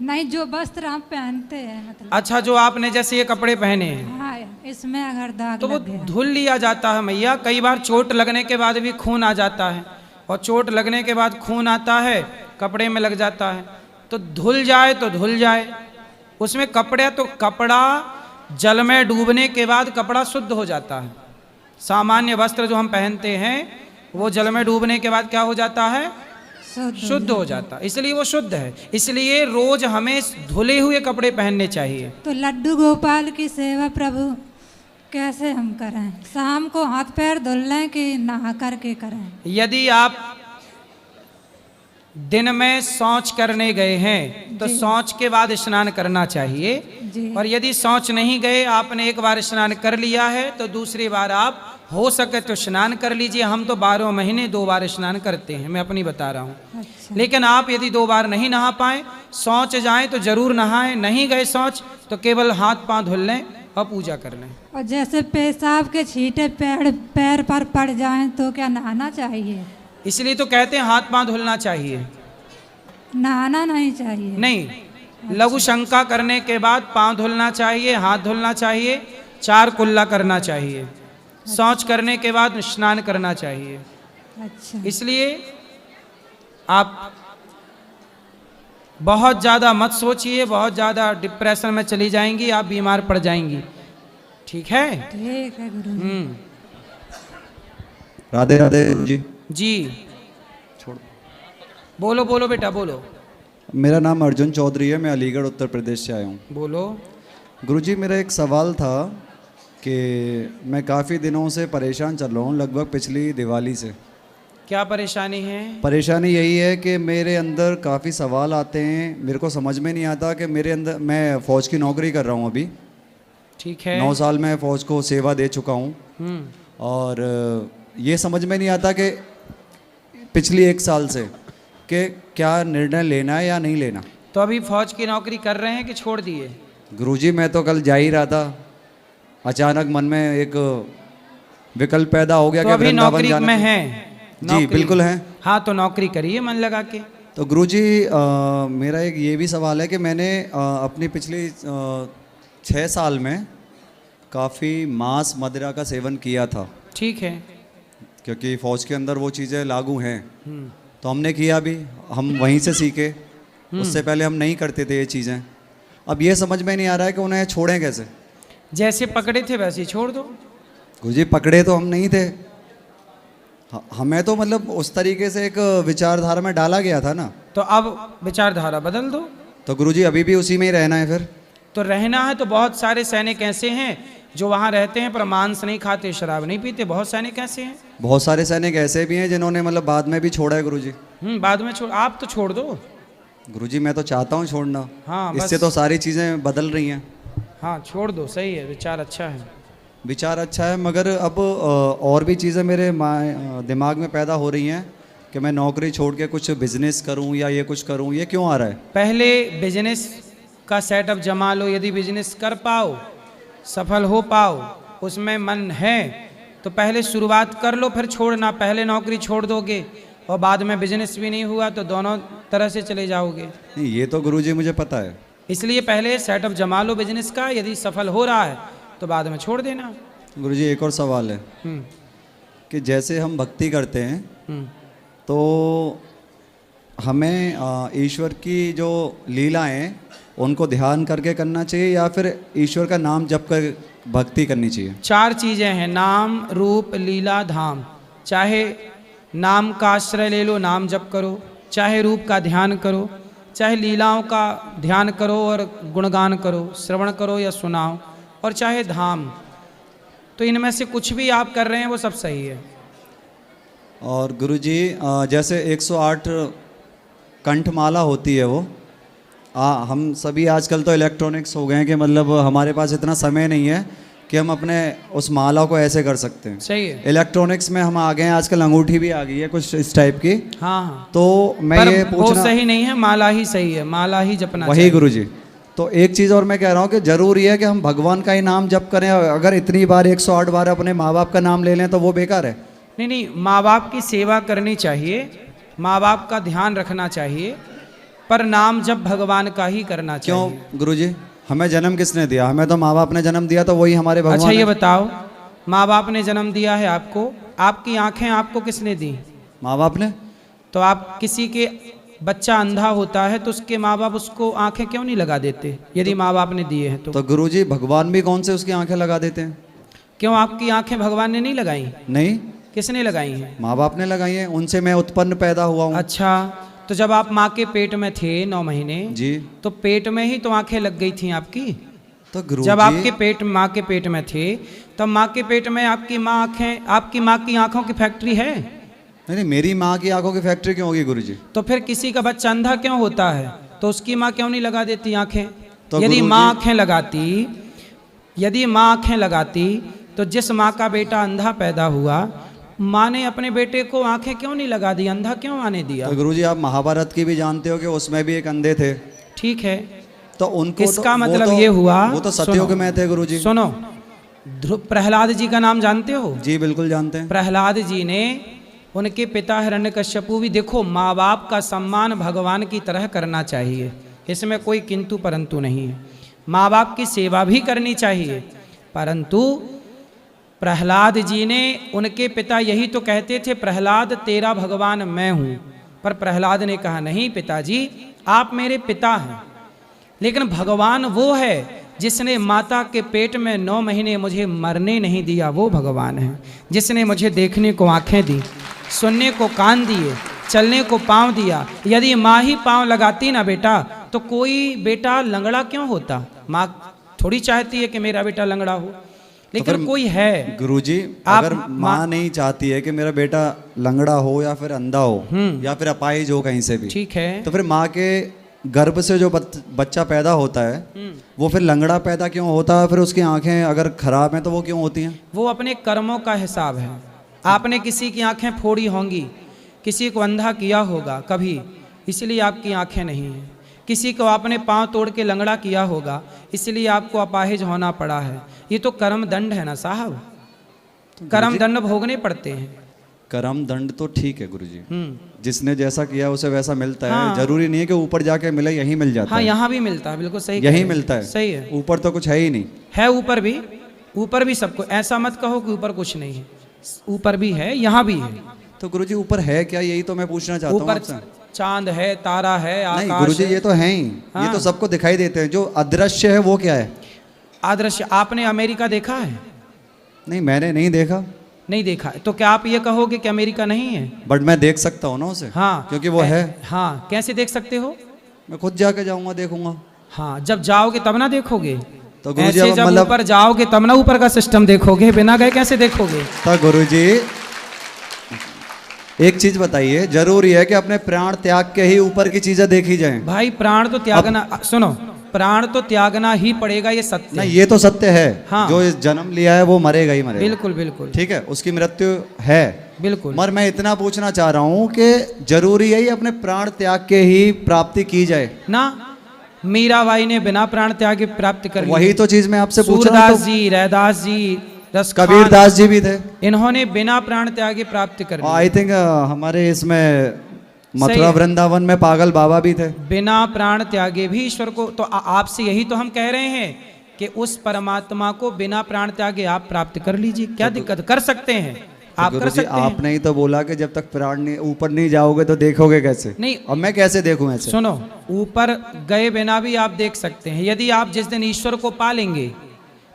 नहीं, जो वस्त्र हम पहनते हैं मतलब। अच्छा, जो आपने जैसे ये कपड़े पहने हैं, हाँ, इसमें अगर दाग तो वो लग गया धुल लिया जाता है मैया। कई बार चोट लगने के बाद भी खून आ जाता है, और चोट लगने के बाद खून आता है, कपड़े में लग जाता है, तो धुल जाए तो धुल जाए। उसमें कपड़े, तो कपड़ा जल में डूबने के बाद कपड़ा शुद्ध हो जाता है। सामान्य वस्त्र जो हम पहनते हैं वो जल में डूबने के बाद क्या हो जाता है? शुद्ध हो जाता है, इसलिए वो शुद्ध है। इसलिए रोज हमें धुले हुए कपड़े पहनने चाहिए। तो लड्डू गोपाल की सेवा प्रभु कैसे हम करें? शाम को हाथ पैर धुल लें कि नहा करके करें? यदि आप दिन में शौच करने गए हैं तो शौच के बाद स्नान करना चाहिए, और यदि शौच नहीं गए, आपने एक बार स्नान कर लिया है तो दूसरी बार आप हो सके तो स्नान कर लीजिए। हम तो 12 महीने 2 बार स्नान करते हैं, मैं अपनी बता रहा हूँ। अच्छा। लेकिन आप यदि 2 बार नहीं नहा पाए, शौच जाएं तो जरूर नहाएं, नहीं गए शौच तो केवल हाथ पांव धुल लें और पूजा कर लें। और जैसे पेशाब के छींटे पैर पर पड़ जाएं तो क्या नहाना चाहिए? इसलिए तो कहते हैं हाथ पांव धुलना चाहिए। नहाना नहीं चाहिए? नहीं, लघु शंका करने के बाद पांव धुलना चाहिए, हाथ धुलना चाहिए, 4 कुल्ला करना चाहिए, शौच करने के बाद स्नान करना चाहिए। अच्छा। इसलिए आप बहुत ज़्यादा मत सोचिए, बहुत ज़्यादा डिप्रेशन में चली जाएंगी, आप बीमार पड़ जाएंगी। ठीक है? ठीक है गुरु। राधे राधे जी। जी, बोलो बोलो बेटा बोलो। मेरा नाम अर्जुन चौधरी है, मैं अलीगढ़ उत्तर प्रदेश से आया हूँ। बोलो। गुरुजी, मेरा एक सवाल था कि मैं काफ़ी दिनों से परेशान चल रहा हूँ, लगभग पिछली दिवाली से। क्या परेशानी है? परेशानी यही है कि मेरे अंदर काफ़ी सवाल आते हैं, मेरे को समझ में नहीं आता कि मेरे अंदर, मैं फ़ौज की नौकरी कर रहा हूँ अभी। ठीक है। 9 साल मैं फ़ौज को सेवा दे चुका हूँ और ये समझ में नहीं आता कि पिछली 1 साल से कि क्या निर्णय लेना है या नहीं लेना। तो अभी फौज की नौकरी कर रहे हैं कि छोड़ दिए? गुरुजी, मैं तो कल जा ही रहा था, अचानक मन में एक विकल्प पैदा हो गया तो कि अभी वृंदावन नौकरी जाना में चाहिए। हैं? जी बिल्कुल हैं। हाँ, तो नौकरी करिए मन लगा के। तो गुरुजी, मेरा एक ये भी सवाल है कि मैंने अपनी पिछली 6 साल में काफ़ी मांस मदिरा का सेवन किया था। ठीक है। क्योंकि फ़ौज के अंदर वो चीज़ें लागू हैं, तो हमने किया भी, हम वहीं से सीखे, उससे पहले हम नहीं करते थे ये चीज़ें। अब ये समझ में नहीं आ रहा है कि उन्हें छोड़ें कैसे। जैसे पकड़े थे वैसे ही छोड़ दो। गुरुजी, पकड़े तो हम नहीं थे, हमें तो मतलब उस तरीके से एक विचारधारा में डाला गया था ना। तो अब विचारधारा बदल दो। तो गुरुजी, अभी भी उसी में ही रहना है फिर? तो रहना है तो बहुत सारे सैनिक ऐसे हैं जो वहाँ रहते हैं पर मांस नहीं खाते, शराब नहीं पीते। बहुत सैनिक ऐसे हैं। बहुत सारे सैनिक ऐसे भी हैं जिन्होंने मतलब बाद में भी छोड़ा है गुरुजी। बाद में छोड़, आप तो छोड़ दो। गुरुजी, मैं तो चाहता हूँ छोड़ना। हाँ, इससे तो सारी चीज़ें बदल रही हैं। हाँ, छोड़ दो, सही है, विचार अच्छा है। विचार अच्छा है, मगर अब और भी चीज़ें मेरे दिमाग में पैदा हो रही हैं कि मैं नौकरी छोड़ के कुछ बिजनेस करूं या ये कुछ करूं। ये क्यों आ रहा है? पहले बिजनेस का सेटअप जमा लो। यदि बिजनेस कर पाओ, सफल हो पाओ, उसमें मन है तो पहले शुरुआत कर लो, फिर छोड़ना। पहले नौकरी छोड़ दोगे और बाद में बिजनेस भी नहीं हुआ तो दोनों तरह से चले जाओगे। नहीं, ये तो गुरुजी मुझे पता है। इसलिए पहले सेटअप जमा लो बिजनेस का, यदि सफल हो रहा है तो बाद में छोड़ देना। गुरुजी, एक और सवाल है कि जैसे हम भक्ति करते हैं तो हमें ईश्वर की जो लीलाएं उनको ध्यान करके करना चाहिए या फिर ईश्वर का नाम जप कर भक्ति करनी चाहिए? 4 चीज़ें हैं, नाम, रूप, लीला, धाम। चाहे नाम का आश्रय ले लो, नाम जप करो, चाहे रूप का ध्यान करो, चाहे लीलाओं का ध्यान करो और गुणगान करो, श्रवण करो या सुनाओ, और चाहे धाम। तो इनमें से कुछ भी आप कर रहे हैं वो सब सही है। और गुरुजी, जैसे 108 कंठमाला होती है वो, हम सभी आजकल तो इलेक्ट्रॉनिक्स हो गए हैं कि मतलब हमारे पास इतना समय नहीं है कि हम अपने उस माला को ऐसे कर सकते हैं। सही है। इलेक्ट्रॉनिक्स में हम आ गए हैं, आजकल अंगूठी भी आ गई है कुछ इस टाइप की। हाँ। तो मैं ये पूछना, वो सही नहीं है, माला ही सही है, माला ही जपना चाहिए। वही गुरुजी। तो एक चीज़ और मैं कह रहा हूँ कि ज़रूरी है कि हम भगवान का ही नाम जप करें। अगर इतनी बार 108 बार अपने माँ बाप का नाम ले लें तो वो बेकार है। नहीं नहीं, माँ बाप की सेवा करनी चाहिए, माँ बाप का ध्यान रखना चाहिए, पर नाम जब भगवान का ही करना चाहिए। क्यों गुरुजी? हमें जन्म किसने दिया? हमें तो माँ बाप ने जन्म दिया, तो वही हमारे भगवान। अच्छा, ये बताओ, माँ बाप ने जन्म दिया है आपको, आपकी आंखें आपको किसने दी? माँ बाप ने। तो आप किसी के बच्चा अंधा होता है तो उसके माँ बाप उसको आंखें क्यों नहीं लगा देते, यदि माँ बाप ने दिए हैं तो? तो गुरुजी, भगवान भी कौन से उसकी आंखें लगा देते हैं? क्यों, आपकी आंखें भगवान ने नहीं लगाई? नहीं। किसने लगाई हैं? माँ बाप ने लगाई हैं, उनसे मैं उत्पन्न पैदा हुआ हूँ। अच्छा, तो जब आप माँ के पेट में थे 9 महीने जी, तो पेट में ही तो आंखें लग गई थी आपकी। तो गुरुजी, जब आपके पेट, माँ के पेट में थे तब माँ के पेट में आपकी माँ आंखें, आपकी माँ की आंखों की फैक्ट्री है? नहीं, मेरी माँ की आंखों की फैक्ट्री क्यों होगी गुरुजी? तो फिर किसी का बच्चा अंधा क्यों होता है तो उसकी माँ क्यों नहीं लगा देती आंखें? तो यदि माँ आंखें लगाती, यदि माँ आंखें लगाती तो जिस माँ का बेटा अंधा पैदा हुआ, माँ ने अपने बेटे को आंखें क्यों नहीं लगा दी, अंधा क्यों आने दिया? तो गुरुजी, आप महाभारत की भी जानते हो कि उसमें भी एक अंधे थे। ठीक है, तो उनको इसका तो, मतलब ये हुआ, वो तो सतयुग में थे गुरुजी। सुनो, प्रहलाद जी का नाम जानते हो? जी बिल्कुल जानते हैं। प्रहलाद जी ने, उनके पिता हिरण्यकश्यपु भी, देखो माँ बाप का सम्मान भगवान की तरह करना चाहिए, इसमें कोई किंतु परंतु नहीं है। माँ बाप की सेवा भी करनी चाहिए, परंतु प्रहलाद जी ने, उनके पिता यही तो कहते थे, प्रहलाद तेरा भगवान मैं हूँ, पर प्रहलाद ने कहा नहीं पिताजी, आप मेरे पिता हैं, लेकिन भगवान वो है जिसने माता के पेट में 9 महीने मुझे मरने नहीं दिया, वो भगवान है। जिसने मुझे देखने को आंखें दी, सुनने को कान दिए, चलने को पाँव दिया। यदि माँ ही पाँव लगाती ना बेटा, तो कोई बेटा लंगड़ा क्यों होता? माँ थोड़ी चाहती है कि मेरा बेटा लंगड़ा हो, लेकिन तो कोई है। गुरुजी, आप अगर माँ नहीं चाहती है कि मेरा बेटा लंगड़ा हो या फिर अंधा हो या फिर अपाहिज हो कहीं से भी, ठीक है, तो फिर माँ के गर्भ से जो बच्चा पैदा होता है वो फिर लंगड़ा पैदा क्यों होता है? फिर उसकी आंखें अगर खराब हैं तो वो क्यों होती हैं? वो अपने कर्मों का हिसाब है। आपने किसी की आंखें फोड़ी होंगी, किसी को अंधा किया होगा कभी, इसलिए आपकी आंखें नहीं हैं। किसी को आपने पांव तोड़ के लंगड़ा किया होगा, इसलिए आपको अपाहिज होना पड़ा है। ये तो कर्म दंड है ना साहब, कर्म दंड भोगने पड़ते हैं। कर्म दंड तो ठीक है गुरुजी, जिसने जैसा किया उसे वैसा मिलता है। जरूरी नहीं है कि ऊपर जाके मिले, यहीं मिल जाता हाँ, है। यहाँ भी मिलता है, बिल्कुल सही, यहीं मिलता है, सही है। ऊपर तो कुछ है ही नहीं। है ऊपर भी सबको, ऐसा मत कहो कि ऊपर कुछ नहीं है, ऊपर भी है, यहाँ भी है। तो गुरुजी ऊपर है क्या, यही तो मैं पूछना चाहता हूँ ऊपर आपसे। चांद है, तारा है, आकाश नहीं गुरुजी, ये तो है ही, ये तो सबको दिखाई देते हैं। जो अदृश्य है वो क्या है? अदृश्य। आपने अमेरिका देखा है? नहीं, मैंने नहीं देखा। नहीं देखा, तो क्या आप ये कहोगे कि अमेरिका नहीं है? बट मैं देख सकता हूँ ना उसे। हाँ, क्योंकि वो है। हाँ, कैसे देख सकते हो? मैं खुद जाके जाऊंगा, देखूंगा। हाँ, जब जाओगे तब ना देखोगे। तो गुरुजी, ऐसे जब ऊपर जाओगे तब ना ऊपर का सिस्टम देखोगे, बिना गए कैसे देखोगे? तो गुरुजी एक चीज बताइए, जरूरी है कि अपने प्राण त्याग के ही ऊपर की चीजें देखी जाएं? भाई प्राण तो त्यागना, सुनो, प्राण तो त्यागना ही पड़ेगा, ये सत्य नहीं, ये तो सत्य है। हाँ। जो इस जन्म लिया है वो मरेगा ही मरेगा। बिल्कुल बिल्कुल, ठीक है, उसकी मृत्यु है बिल्कुल। मगर मैं इतना पूछना चाह रहा हूँ कि जरूरी है ही अपने प्राण त्याग के ही प्राप्ति की जाए ना? मीराबाई ने बिना प्राण त्याग के प्राप्त कर ली। वही तो चीज मैं आपसे पूछ रहा हूँ। सूरदास जी, रैदास जी, कबीरदास जी भी थे, इन्होंने बिना प्राण त्यागे प्राप्त कर ली। आई थिंक हमारे इसमें मथुरा वृंदावन में पागल बाबा भी थे। बिना प्राण त्यागे भी ईश्वर को, तो आपसे यही तो हम कह रहे हैं कि उस परमात्मा को बिना प्राण त्यागे आप प्राप्त कर लीजिए। क्या दिक्कत, कर सकते हैं आप, कर सकते हैं। आपने ही तो बोला कि जब तक प्राण नहीं ऊपर नहीं जाओगे तो देखोगे कैसे? नहीं, अब मैं कैसे देखूं ऐसे? सुनो, ऊपर गए बिना भी आप देख सकते हैं। यदि आप जिस दिन ईश्वर को पालेंगे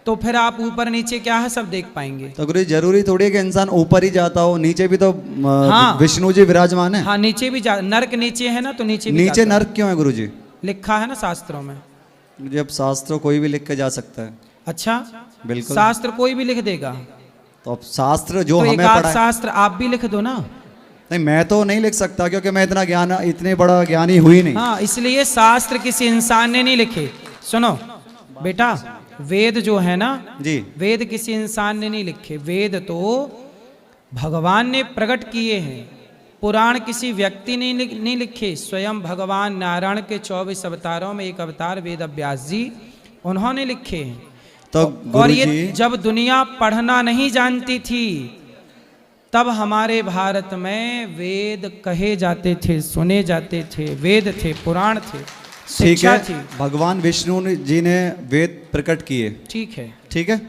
तो फिर आप ऊपर नीचे क्या है सब देख पाएंगे। तो गुरु जरूरी थोड़ी है कि इंसान ऊपर ही जाता हो, नीचे भी तो हाँ, विष्णु जी विराजमान है। हाँ, नीचे भी नरक नीचे है ना, तो नीचे भी नीचे नरक क्यों है गुरु जी? लिखा है ना शास्त्रों में। जब शास्त्र कोई भी लिख के जा सकता है। अच्छा, बिल्कुल, शास्त्र कोई भी लिख देगा। तो अब शास्त्र जो तो हमें पढ़ा, शास्त्र आप भी लिख दो ना। नहीं, मैं तो नहीं लिख सकता क्योंकि मैं इतने बड़ा ज्ञानी हुई नहीं। हाँ, इसलिए शास्त्र किसी इंसान ने नहीं लिखे। सुनो बेटा, वेद जो है ना जी, वेद किसी इंसान ने नहीं लिखे, वेद तो भगवान ने प्रकट किए हैं। पुराण किसी व्यक्ति ने नहीं लिखे, स्वयं भगवान नारायण के 24 अवतारों में एक अवतार वेद व्यास जी, उन्होंने लिखे हैं। तो और ये जब दुनिया पढ़ना नहीं जानती थी तब हमारे भारत में वेद कहे जाते थे, सुने जाते थे, वेद थे, पुराण थे, शिक्षा थी। भगवान विष्णु जी ने वेद प्रकट किए, ठीक है, ठीक है।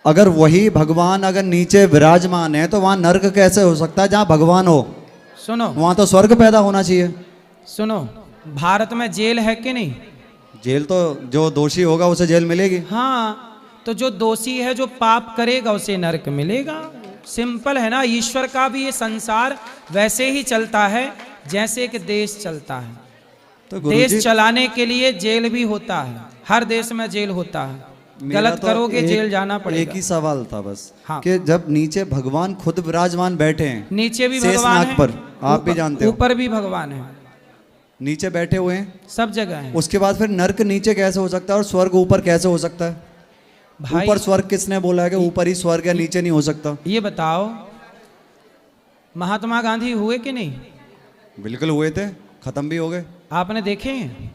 अगर वही भगवान अगर नीचे विराजमान है तो वहां नर्क कैसे हो सकता है जहां भगवान हो? सुनो, वहां तो स्वर्ग पैदा होना चाहिए। सुनो, भारत में जेल है कि नहीं? जेल तो जो दोषी होगा उसे जेल मिलेगी। हाँ, तो जो दोषी है, जो पाप करेगा उसे नरक मिलेगा। सिंपल है ना। ईश्वर का भी ये संसार वैसे ही चलता है जैसे कि देश चलता है। तो देश चलाने के लिए जेल भी होता है, हर देश में जेल होता है। गलत तो करोगे जेल जाना पड़ेगा। एक ही सवाल था बस, हाँ, कि जब नीचे भगवान खुद विराजमान बैठे हैं, नीचे भी भगवान है, पर आप भी जानते हो, ऊपर भी भगवान है, नीचे बैठे हुए हैं, सब जगह है। उसके बाद फिर नर्क नीचे कैसे हो सकता है और स्वर्ग ऊपर कैसे हो सकता है? भाई, ऊपर स्वर्ग किसने बोला है कि ऊपर ही स्वर्ग है, नीचे नहीं हो सकता? ये बताओ, महात्मा गांधी हुए कि नहीं? बिल्कुल हुए थे, खत्म भी हो गए। आपने देखे हैं?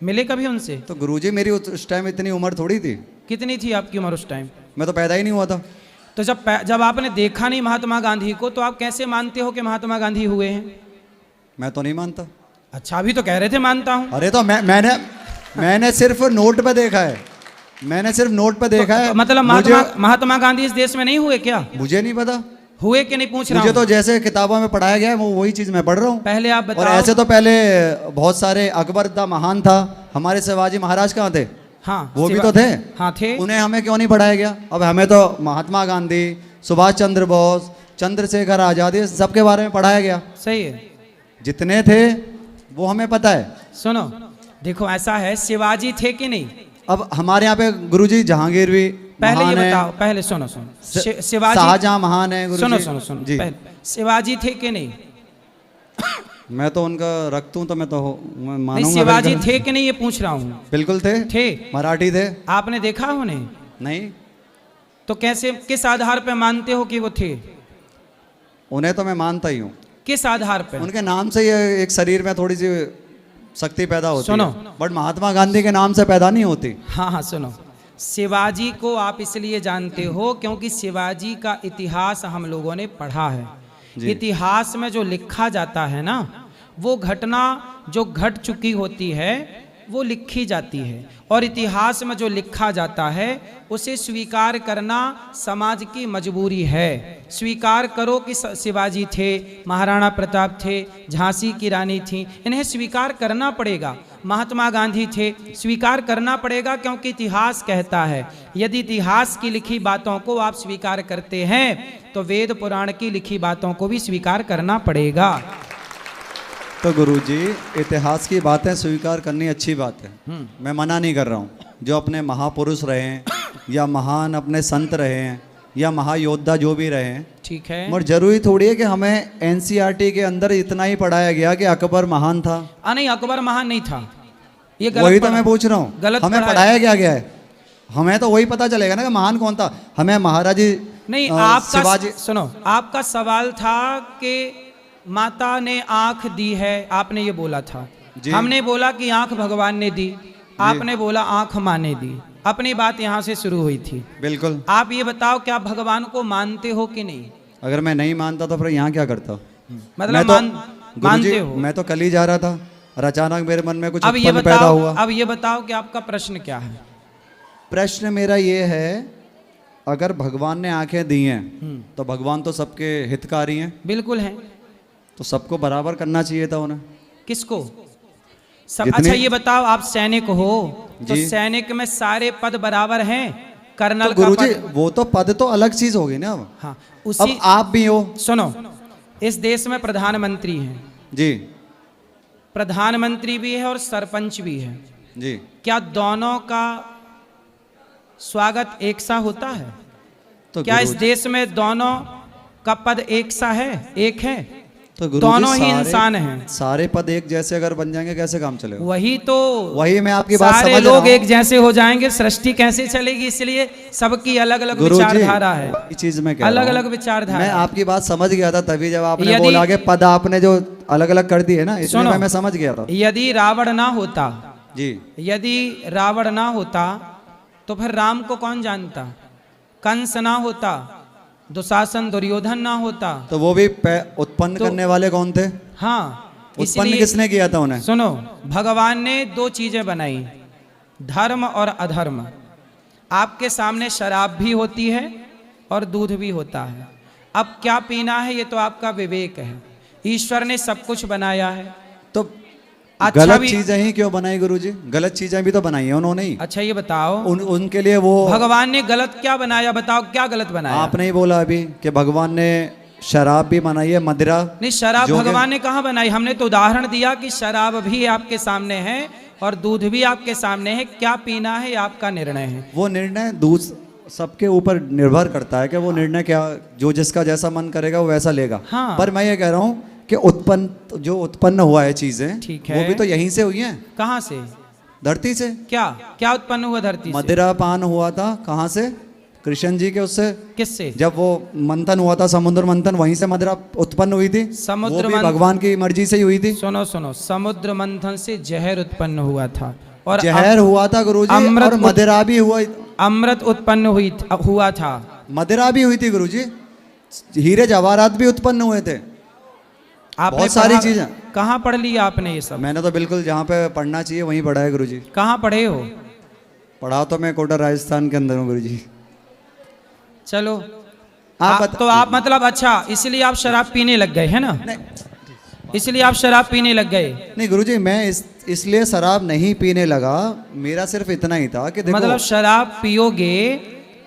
मिले कभी उनसे? तो गुरुजी मेरी उस टाइम इतनी उम्र थोड़ी थी। कितनी थी आपकी उम्र उस टाइम? मैं तो पैदा ही नहीं हुआ था। तो जब आपने देखा नहीं महात्मा गांधी को, तो आप कैसे मानते हो कि महात्मा गांधी हुए हैं? मैं तो नहीं मानता। अच्छा, अभी तो कह रहे थे मानता हूं। अरे तो मैंने सिर्फ नोट पे देखा है, मैंने सिर्फ नोट पे देखा है। मतलब महात्मा गांधी इस देश में नहीं हुए क्या? मुझे नहीं पता हुए कि नहीं पूछ रहा मुझे तो जैसे किताबों में पढ़ाया गया है वो वही चीज मैं पढ़ रहा हूँ। पहले आप बताओ। और ऐसे तो पहले बहुत सारे, अकबर द महान था, हमारे शिवाजी महाराज कहाँ थे? हाँ, वो भी तो थे। हाँ थे। उन्हें हमें क्यों नहीं पढ़ाया गया? अब हमें तो महात्मा गांधी, सुभाष चंद्र बोस, चंद्रशेखर आजाद, ये सबके बारे में पढ़ाया गया। सही है। जितने थे वो हमें पता है। सुनो, देखो ऐसा है, शिवाजी थे कि नहीं? अब हमारे यहाँ पे गुरुजी जहांगीर भी पहले ये महान है, बताओ, पहले सुनो शिवाजी, शाहजहां महान है गुरुजी। सुनो सुनो सुनो जी। पहले शिवाजी थे कि नहीं? मैं तो उनका रखता हूँ तो मैं तो मैं नहीं, मानूंगा। शिवाजी बिल्कुल। थे कि नहीं ये पूछ रहा हूँ। बिल्कुल थे। थे। मराठी थे। आपने देखा उन्हें? नहीं। तो कैसे, किस आधार पे मानते हो कि वो थे? उन्हें तो मैं मानता ही हूँ। किस आधार पे? उनके नाम से ही एक शरीर में थोड़ी सी शक्ति पैदा होती सुनो। है, बट महात्मा गांधी के नाम से पैदा नहीं होती। हाँ हाँ सुनो, शिवाजी को आप इसलिए जानते हो क्योंकि शिवाजी का इतिहास हम लोगों ने पढ़ा है। जी। इतिहास में जो लिखा जाता है ना, वो घटना जो घट चुकी होती है वो लिखी जाती है, और इतिहास में जो लिखा जाता है उसे स्वीकार करना समाज की मजबूरी है। स्वीकार करो कि शिवाजी थे, महाराणा प्रताप थे, झांसी की रानी थी, इन्हें स्वीकार करना पड़ेगा। महात्मा गांधी थे, स्वीकार करना पड़ेगा, क्योंकि इतिहास कहता है यदि इतिहास की लिखी बातों को आप स्वीकार करते हैं तो वेद पुराण की लिखी बातों को भी स्वीकार करना पड़ेगा। तो गुरुजी, इतिहास की बातें स्वीकार करनी अच्छी बात है, मैं मना नहीं कर रहा हूँ। जो अपने महापुरुष रहे हैं या महान अपने संत रहे हैं या महायोद्धा जो भी रहे हैं, ठीक है, मगर जरूरी थोड़ी है कि हमें एनसीईआरटी के अंदर इतना ही पढ़ाया गया कि अकबर महान था। नहीं, अकबर महान नहीं था, ये गलत वही तो मैं पूछ रहा हूँ। गलत हमें पढ़ाया गया है, हमें तो वही पता चलेगा ना कि महान कौन था। हमें महाराजी नहीं, आपका शिवाजी। सुनो, आपका सवाल था कि माता ने आंख दी है, आपने ये बोला था। हमने बोला कि आंख भगवान ने दी, आपने बोला आंख माँ ने दी। अपनी बात यहाँ से शुरू हुई थी। बिल्कुल। आप ये बताओ क्या भगवान को मानते हो कि नहीं? अगर मैं नहीं मानता तो फिर यहाँ क्या करता? मतलब मानते हो? मैं तो कल ही जा रहा था और अचानक मेरे मन में कुछ अब ये उत्पन्न पैदा हुआ। अब ये बताओ कि आपका प्रश्न क्या है? प्रश्न मेरा ये है, अगर भगवान ने आंखें दी हैं तो भगवान तो सबके हितकारी हैं। बिल्कुल हैं। तो सबको बराबर करना चाहिए था उन्हें। किसको? सब। अच्छा ये बताओ, आप सैनिक हो तो जी। सैनिक में सारे पद बराबर हैं? कर्नल तो गुरुजी, का पद, वो तो पद तो अलग चीज होगी ना। अब हाँ, अब आप भी हो। सुनो, इस देश में प्रधानमंत्री हैं जी, प्रधानमंत्री भी है और सरपंच भी है जी। क्या दोनों का स्वागत एक सा होता है? तो क्या इस गुरुजी- देश में दोनों का पद एक सा है, एक है? तो गुरुजी, दोनों ही सारे- इंसान हैं। सारे पद एक जैसे अगर बन जाएंगे कैसे काम चलेगा? वही तो, वही मैं आपकी बात सारे समझ रहा लोग हूं। एक जैसे हो जाएंगे, सृष्टि कैसे चलेगी? इसलिए सबकी अलग अलग गुरुजी, विचारधारा है, ये चीज मैं कह रहा अलग हूं। अलग विचारधारा। मैं आपकी बात समझ गया था, तभी जब आपने यदि- बोला कि पद आपने जो अलग अलग कर दिए ना, इसलिए सुनो, मैं समझ गया था। यदि रावण ना होता, जी, यदि रावण ना होता तो फिर राम को कौन जानता? कंस ना होता, दुशासन दुर्योधन ना होता, तो वो भी उत्पन्न करने वाले कौन थे? हाँ, उत्पन्न इसलिए किसने किया था उन्हें? सुनो, भगवान ने दो चीजें बनाई, धर्म और अधर्म। आपके सामने शराब भी होती है और दूध भी होता है। अब क्या पीना है ये तो आपका विवेक है। ईश्वर ने सब कुछ बनाया है, तो अच्छा गलत भी- चीजें ही क्यों बनाई गुरुजी? गलत चीजें भी तो बनाई है उन्होंने ही। अच्छा ये बताओ, उनके लिए वो भगवान ने गलत क्या बनाया? बताओ क्या गलत बनाया? आपने ही बोला अभी कि भगवान ने शराब भी बनाई है, मदिरा। नहीं, शराब जो कि- भगवान ने कहाँ बनाई? हमने तो उदाहरण दिया कि शराब भी आपके सामने है और दूध भी आपके सामने है। क्या पीना है ये आपका निर्णय है। वो निर्णय दूध सबके ऊपर निर्भर करता है कि वो निर्णय क्या, जो जिसका जैसा मन करेगा वो वैसा लेगा। हाँ। पर मैं ये कह रहा हूँ कि जो उत्पन्न हुआ है चीजें, ठीक वो है। भी तो यहीं से हुई हैं। कहाँ से? धरती से। क्या क्या उत्पन्न हुआ धरती से? मदिरा पान हुआ था कहाँ से? कृष्ण जी के उससे। किससे? जब वो मंथन हुआ था, समुद्र मंथन, वहीं से मदिरा उत्पन्न हुई थी। समुद्र वो भी मंथन- भगवान की मर्जी से ही हुई थी। सुनो सुनो, समुद्र मंथन से जहर उत्पन्न हुआ था और जहर हुआ था गुरुजी, अमृत और मदिरा भी अमृत उत्पन्न हुआ था। मदिरा भी हुई थी गुरुजी, हीरे जवाहरात भी उत्पन्न हुए थे। आपने बहुत सारी पढ़ा- चीजें। कहाँ पढ़ लिया आपने ये सब? मैंने तो बिल्कुल जहाँ पे पढ़ना चाहिए वहीं पढ़ा है गुरुजी। कहाँ पढ़े हो? पढ़ा तो मैं कोटा राजस्थान के अंदर हूँ गुरुजी। चलो, आप तो आप मतलब अच्छा इसलिए आप शराब पीने लग गए है ना? इसलिए आप शराब पीने लग गए? नहीं गुरुजी, मैं इसलिए शराब नहीं पीने लगा। मेरा सिर्फ इतना ही था कि देखो, मतलब शराब पियोगे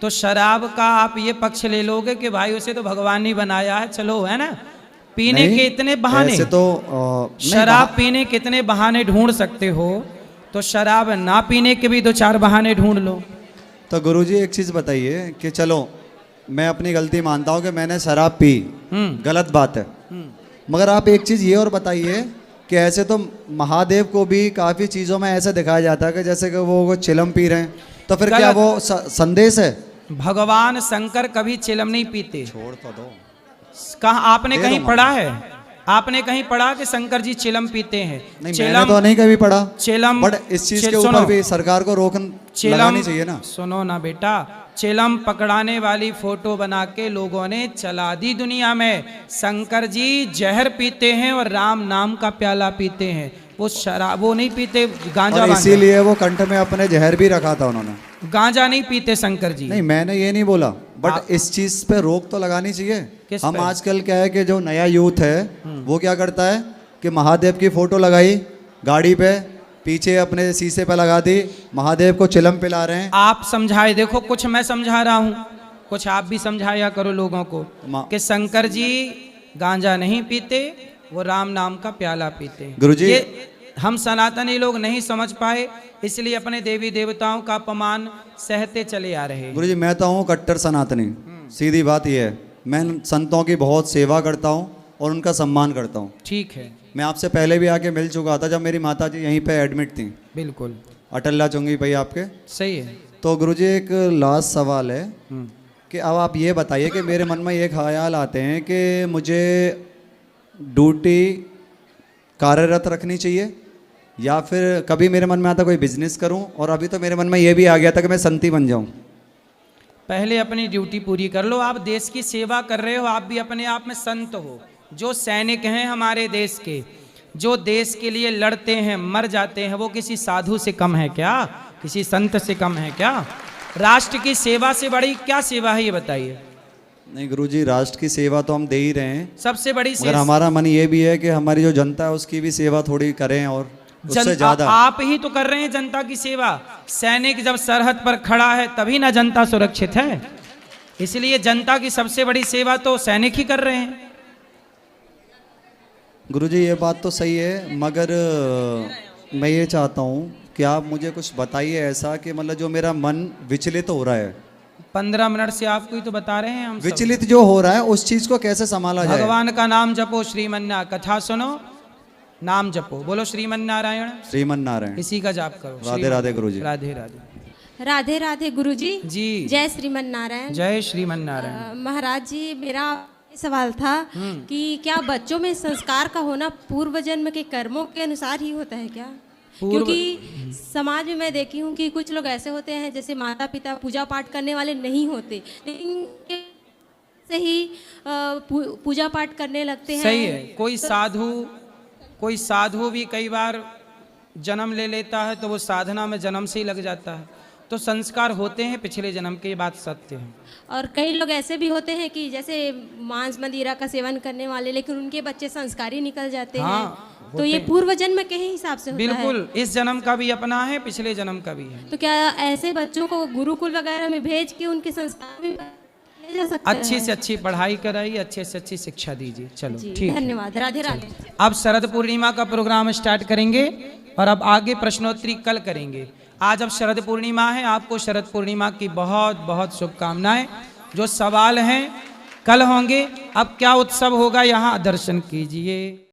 तो शराब का आप ये पक्ष ले लोगे कि भाई उसे तो भगवान ने बनाया है, चलो है ना, पीने नहीं, के इतने बहाने, ऐसे तो नहीं, शराब पीने के इतने बहाने ढूंढ सकते हो, तो शराब ना पीने के भी 2-4 बहाने ढूंढ लो। तो गुरुजी एक चीज़ बताइए कि चलो मैं अपनी गलती मानता हूँ कि मैंने शराब पी, गलत बात है, मगर आप एक चीज़ ये और बताइए कि ऐसे तो महादेव को भी काफ़ी चीज़ों में ऐसे दिखाया जाता है कि जैसे कि वो चिलम पी रहे हैं, तो फिर क्या वो संदेश है? भगवान शंकर कभी चिलम नहीं पीते। छोड़ तो दो। कहाँ आपने कहीं पढ़ा है? आपने कहीं पढ़ा कि शंकर जी चिलम पीते हैं? नहीं, मैंने तो नहीं कभी पढ़ा। चिलम, बट इस चीज के ऊपर भी सरकार को रोक लगानी चाहिए ना। सुनो ना बेटा, चिलम पकड़ाने वाली फोटो बना के लोगों ने चला दी दुनिया में। शंकर जी जहर पीते हैं और राम नाम का प्याला पीते हैं, वो शराब वो नहीं पीते, गांजा। इसीलिए वो कंठ में अपने जहर भी रखा था उन्होंने। गांजा नहीं पीते शंकर जी। नहीं, मैंने ये नहीं बोला, बट इस चीज पे रोक तो लगानी चाहिए। हम आजकल क्या है कि जो नया यूथ है वो क्या करता है कि महादेव की फोटो लगाई गाड़ी पे, पीछे अपने शीशे पे लगा दी, महादेव को चिलम पिला रहे हैं। आप समझाए, देखो कुछ मैं समझा रहा हूँ, कुछ आप भी समझाया करो लोगों को कि शंकर जी गांजा नहीं पीते, वो राम नाम का प्याला पीते हैं। गुरुजी, ये हम सनातनी लोग नहीं समझ पाए, इसलिए अपने देवी देवताओं का अपमान सहते चले आ रहे हैं। गुरुजी मैं तो हूँ कट्टर सनातनी, सीधी बात यह है, मैं संतों की बहुत सेवा करता हूँ और उनका सम्मान करता हूँ। ठीक है। मैं आपसे पहले भी आके मिल चुका था जब मेरी माता जी यहीं पे एडमिट थी। बिल्कुल। अटल्ला चुंगी भाई आपके। सही है। तो गुरुजी एक लास्ट सवाल है कि अब आप ये बताइए कि मेरे मन में ये ख्याल आते हैं कि मुझे ड्यूटी कार्यरत रखनी चाहिए या फिर कभी मेरे मन में आता कोई बिजनेस करूं, और अभी तो मेरे मन में ये भी आ गया था कि मैं संती बन जाऊं। पहले अपनी ड्यूटी पूरी कर लो। आप देश की सेवा कर रहे हो, आप भी अपने आप में संत हो। जो सैनिक हैं हमारे देश के, जो देश के लिए लड़ते हैं, मर जाते हैं, वो किसी साधु से कम है क्या? किसी संत से कम है क्या? राष्ट्र की सेवा से बड़ी क्या सेवा है ये बताइए। नहीं गुरुजी, राष्ट्र की सेवा तो हम दे ही रहे हैं, सबसे बड़ी मगर हमारा मन ये भी है कि हमारी जो जनता है उसकी भी सेवा थोड़ी करें, और उससे ज्यादा आप ही तो कर रहे हैं जनता की सेवा। सैनिक जब सरहद पर खड़ा है तभी ना जनता सुरक्षित है, इसलिए जनता की सबसे बड़ी सेवा तो सैनिक ही कर रहे हैं। गुरुजी ये बात तो सही है, मगर मैं ये चाहता हूँ कि आप मुझे कुछ बताइए ऐसा कि मतलब जो मेरा मन विचलित हो रहा है। 15 मिनट से आपको ही तो बता रहे हैं हम सब। विचलित जो हो रहा है उस चीज को कैसे संभाला जाए? भगवान का नाम जपो, श्रीमन्ना कथा सुनो, नाम जपो, बोलो श्रीमन नारायण। श्रीमन नारायण, इसी का जाप करो। राधे राधे गुरुजी। राधे राधे। राधे राधे गुरुजी। जी। जय श्रीमन नारायण। जय श्रीमन नारायण। महाराज जी, मेरा सवाल था कि क्या बच्चों में संस्कार का होना पूर्व जन्म के कर्मों के अनुसार ही होता है क्या? क्योंकि समाज में मैं देखी हूँ कि कुछ लोग ऐसे होते हैं जैसे माता पिता पूजा पाठ करने वाले नहीं होते, लेकिन से ही पूजा पाठ करने लगते हैं। सही है। कोई साधु भी कई बार जन्म ले लेता है तो वो साधना में जन्म से ही लग जाता है, तो संस्कार होते हैं पिछले जन्म के, बात सत्य है। और कई लोग ऐसे भी होते हैं कि जैसे मांस मदिरा का सेवन करने वाले, लेकिन उनके बच्चे संस्कारी निकल जाते हैं, तो ये पूर्व जन्म के ही हिसाब से होता है। बिल्कुल, इस जन्म का भी अपना है, पिछले जन्म का भी है। तो क्या ऐसे बच्चों को गुरुकुल वगैरह में भेज के उनके संस्कार भी ले जा सकते हैं? अच्छी से अच्छी पढ़ाई कराइए, अच्छे से अच्छी शिक्षा दीजिए। चलो ठीक, धन्यवाद। राधे राधे। अब शरद पूर्णिमा का प्रोग्राम स्टार्ट करेंगे और अब आगे प्रश्नोत्तरी कल करेंगे। आज अब शरद पूर्णिमा है, आपको शरद पूर्णिमा की बहुत बहुत शुभकामनाएं। जो सवाल हैं कल होंगे। अब क्या उत्सव होगा यहाँ दर्शन कीजिए।